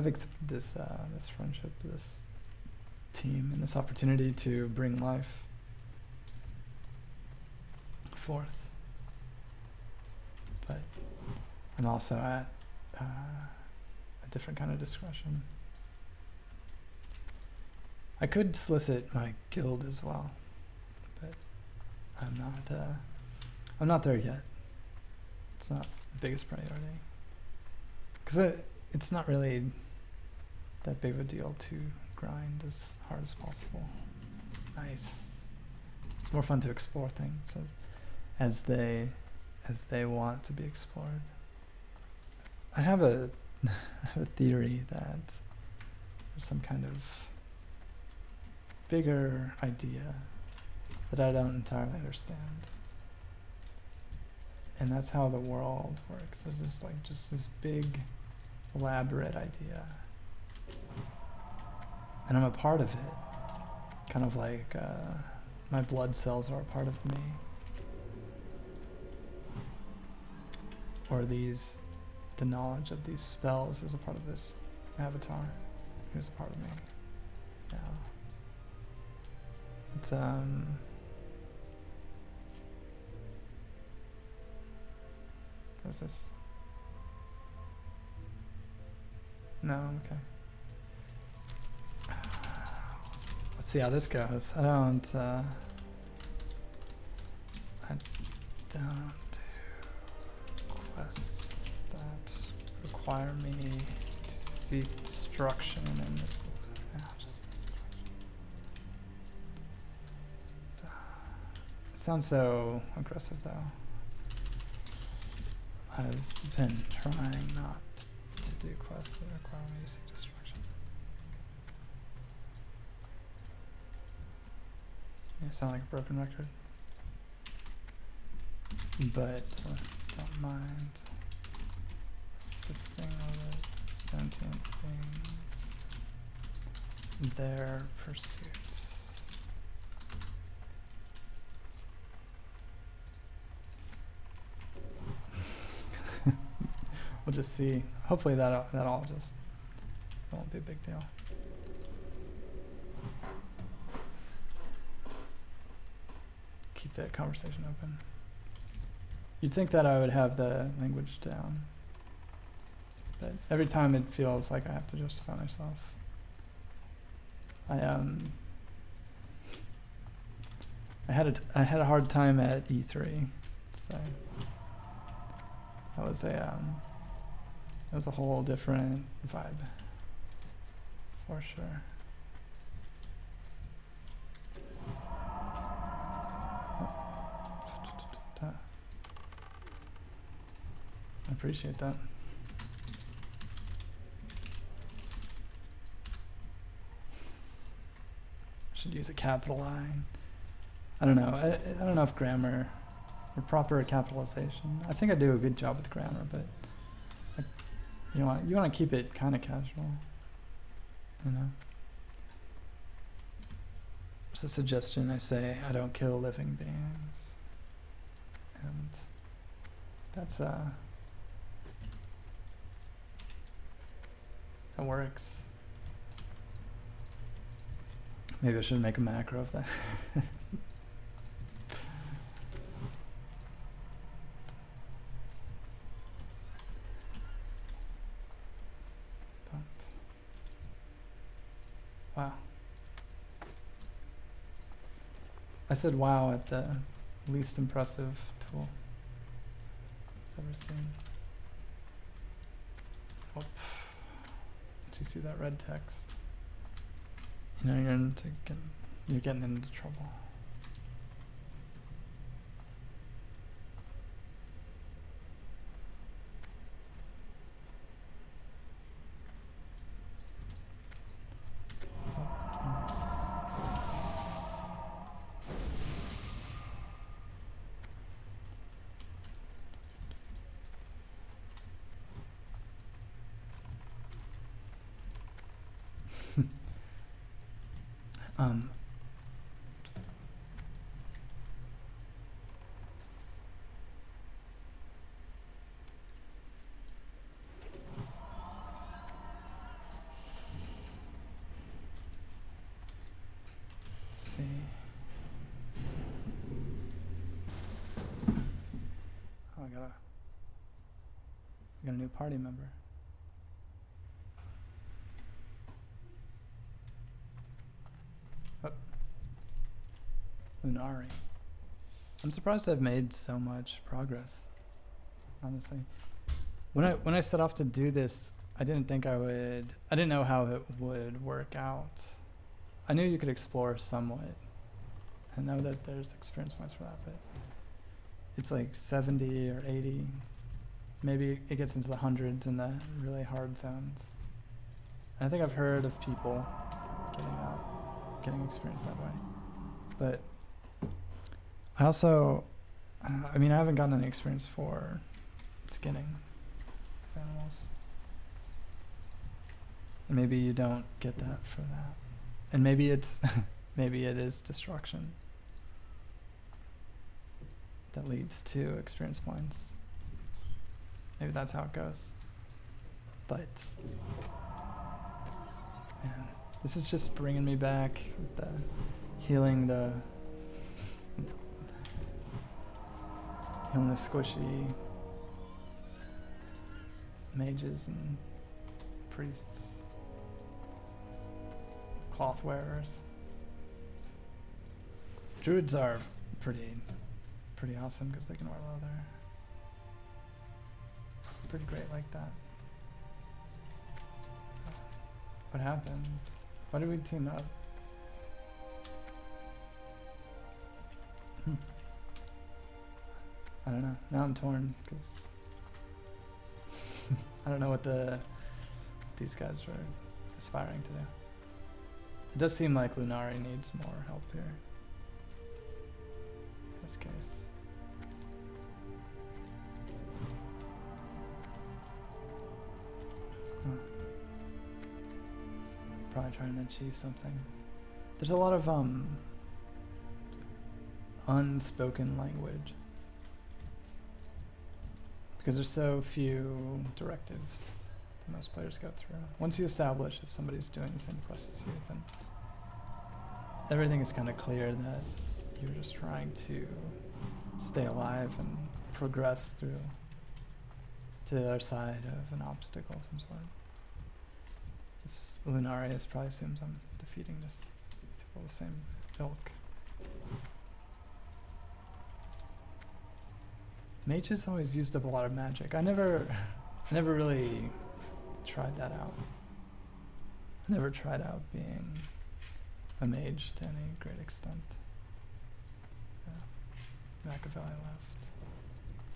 accepted this this friendship, this team, and this opportunity to bring life forth. But I'm also at a different kind of discretion I could solicit my guild as well, but I'm not there yet. It's not the biggest priority. Because it's not really that big of a deal to grind as hard as possible. Nice. It's more fun to explore things as they want to be explored. I have a theory that there's some kind of bigger idea that I don't entirely understand. And that's how the world works. There's this just this big, elaborate idea. And I'm a part of it. Kind of like my blood cells are a part of me. Or the knowledge of these spells is a part of this avatar. Here's a part of me now. It's what's this? No, I'm okay. Let's see how this goes. I don't do quests that require me to seek destruction in this. Sounds so aggressive though. I've been trying not to do quests that require me to seek destruction. You sound like a broken record. But don't mind assisting other sentient beings, their pursuits. We'll just see. Hopefully that all just won't be a big deal. Keep that conversation open. You'd think that I would have the language down, but every time it feels like I have to justify myself. I had a hard time at E3, so that was a whole different vibe, for sure. I appreciate that. Should use a capital I. I don't know. I don't know if grammar or proper capitalization. I think I do a good job with grammar, but you want to keep it kind of casual, you know. It's a suggestion. I say I don't kill living beings, and that's that works. Maybe I should make a macro of that. Wow. I said wow at the least impressive tool I've ever seen. Whoop. Once you see that red text, you know you're getting into trouble. See. Oh, I got a new party member. Lunari. I'm surprised I've made so much progress, honestly. When I set off to do this, I didn't think I didn't know how it would work out. I knew you could explore somewhat. I know that there's experience points for that, but it's like 70 or 80. Maybe it gets into the hundreds in the really hard zones. And I think I've heard of people getting experience that way. But I also, I mean, I haven't gotten any experience for skinning these animals. And maybe you don't get that for that. And maybe it's, maybe it is destruction that leads to experience points. Maybe that's how it goes. But, man, this is just bringing me back, healing the squishy mages and priests, cloth wearers. Druids are pretty awesome because they can wear leather. Pretty great like that. What happened? Why did we team up? I don't know. Now I'm torn because I don't know what these guys are aspiring to do. It does seem like Lunari needs more help here. In this case. Probably trying to achieve something. There's a lot of unspoken language because there's so few directives that most players go through. Once you establish if somebody's doing the same quest as you, then everything is kind of clear that you're just trying to stay alive and progress through to the other side of an obstacle of some sort. This Lunarius probably assumes I'm defeating this people of the same ilk. Mages always used up a lot of magic. I never really tried that out. I never tried out being a mage to any great extent. Yeah. Machiavelli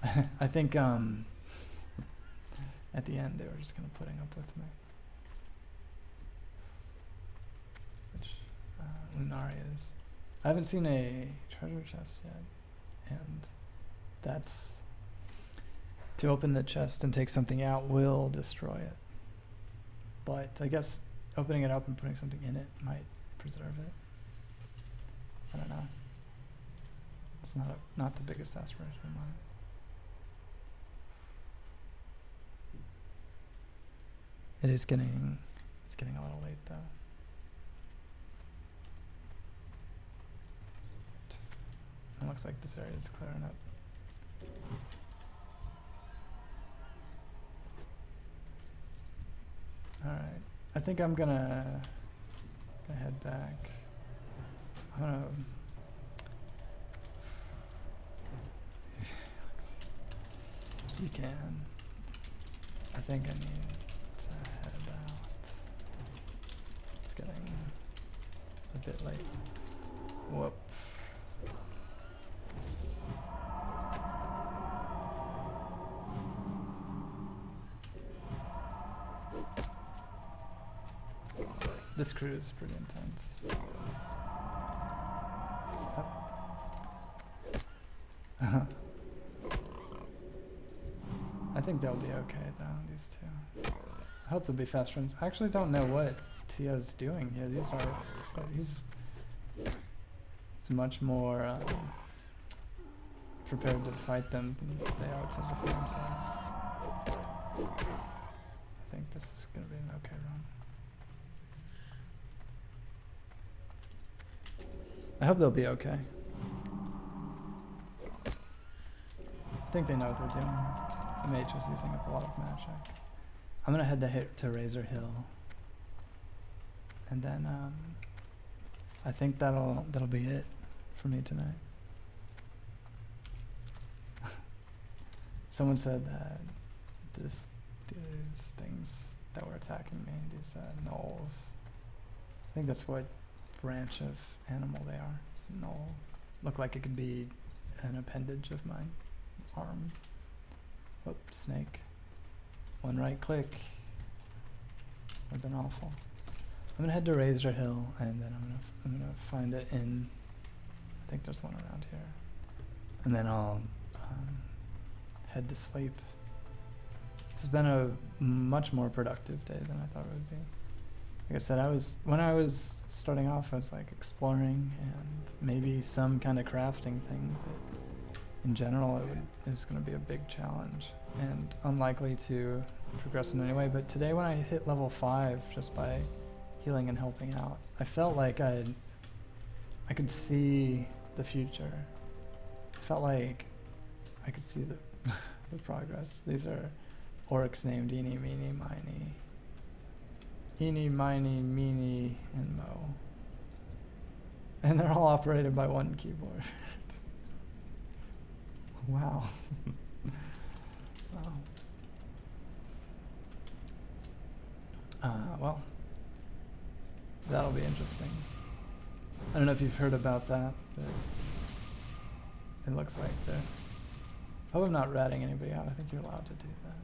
left. I think at the end they were just kind of putting up with me. Which Lunari is. I haven't seen a treasure chest yet, and that's to open the chest and take something out will destroy it. But I guess opening it up and putting something in it might preserve it. I don't know. It's not the biggest aspiration of mine. It's getting a little late though. It looks like this area is clearing up. Alright, I think I'm gonna head back. I'm gonna you can. I think I need to head out. It's getting a bit late. Whoop. This crew is pretty intense. Oh. I think they'll be okay though, these two. I hope they'll be fast friends. I actually don't know what Tio's doing here. He's much more prepared to fight them than they are to defend themselves. I think this is gonna be an okay run. I hope they'll be okay. I think they know what they're doing. The mage was using up a lot of magic. I'm gonna head to Razor Hill, and then I think that'll be it for for me tonight. Someone said that these things that were attacking me, these gnolls, I think that's what branch of animal they are. Gnoll. Look like it could be an appendage of my arm. Whoop, snake. One right click. Would have been awful. I'm gonna head to Razor Hill, and then I'm gonna find it in. I think there's one around here, and then I'll head to sleep. This has been a much more productive day than I thought it would be. Like I said, when I was starting off, I was like exploring and maybe some kind of crafting thing, but in general, it was going to be a big challenge and unlikely to progress in any way. But today, when I hit level 5 just by healing and helping out, I felt like I could see the future. I felt like I could see the the progress. These are orcs named Eeny, Meeny, Miny. Eeny, Miny, Meeny, and Mo. And they're all operated by one keyboard. Wow. Wow. Well, that'll be interesting. I don't know if you've heard about that, but it looks like they're... I hope I'm not ratting anybody out. I think you're allowed to do that.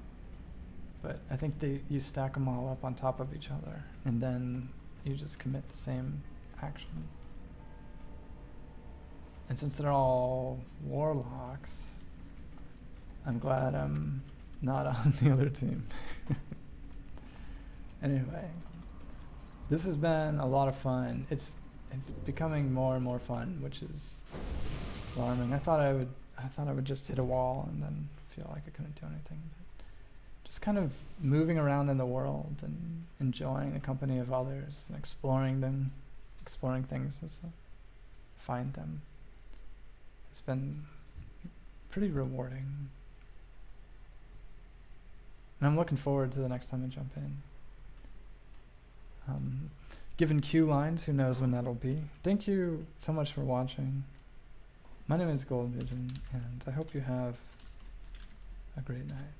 But I think you stack them all up on top of each other, and then you just commit the same action. And since they're all warlocks, I'm glad I'm not on the other team. Anyway, this has been a lot of fun. It's becoming more and more fun, which is alarming. I thought I would just hit a wall and then feel like I couldn't do anything. But just kind of moving around in the world and enjoying the company of others and exploring things as I find them. It's been pretty rewarding. And I'm looking forward to the next time I jump in. Given queue lines, who knows when that'll be. Thank you so much for watching. My name is Gold Vision, and I hope you have a great night.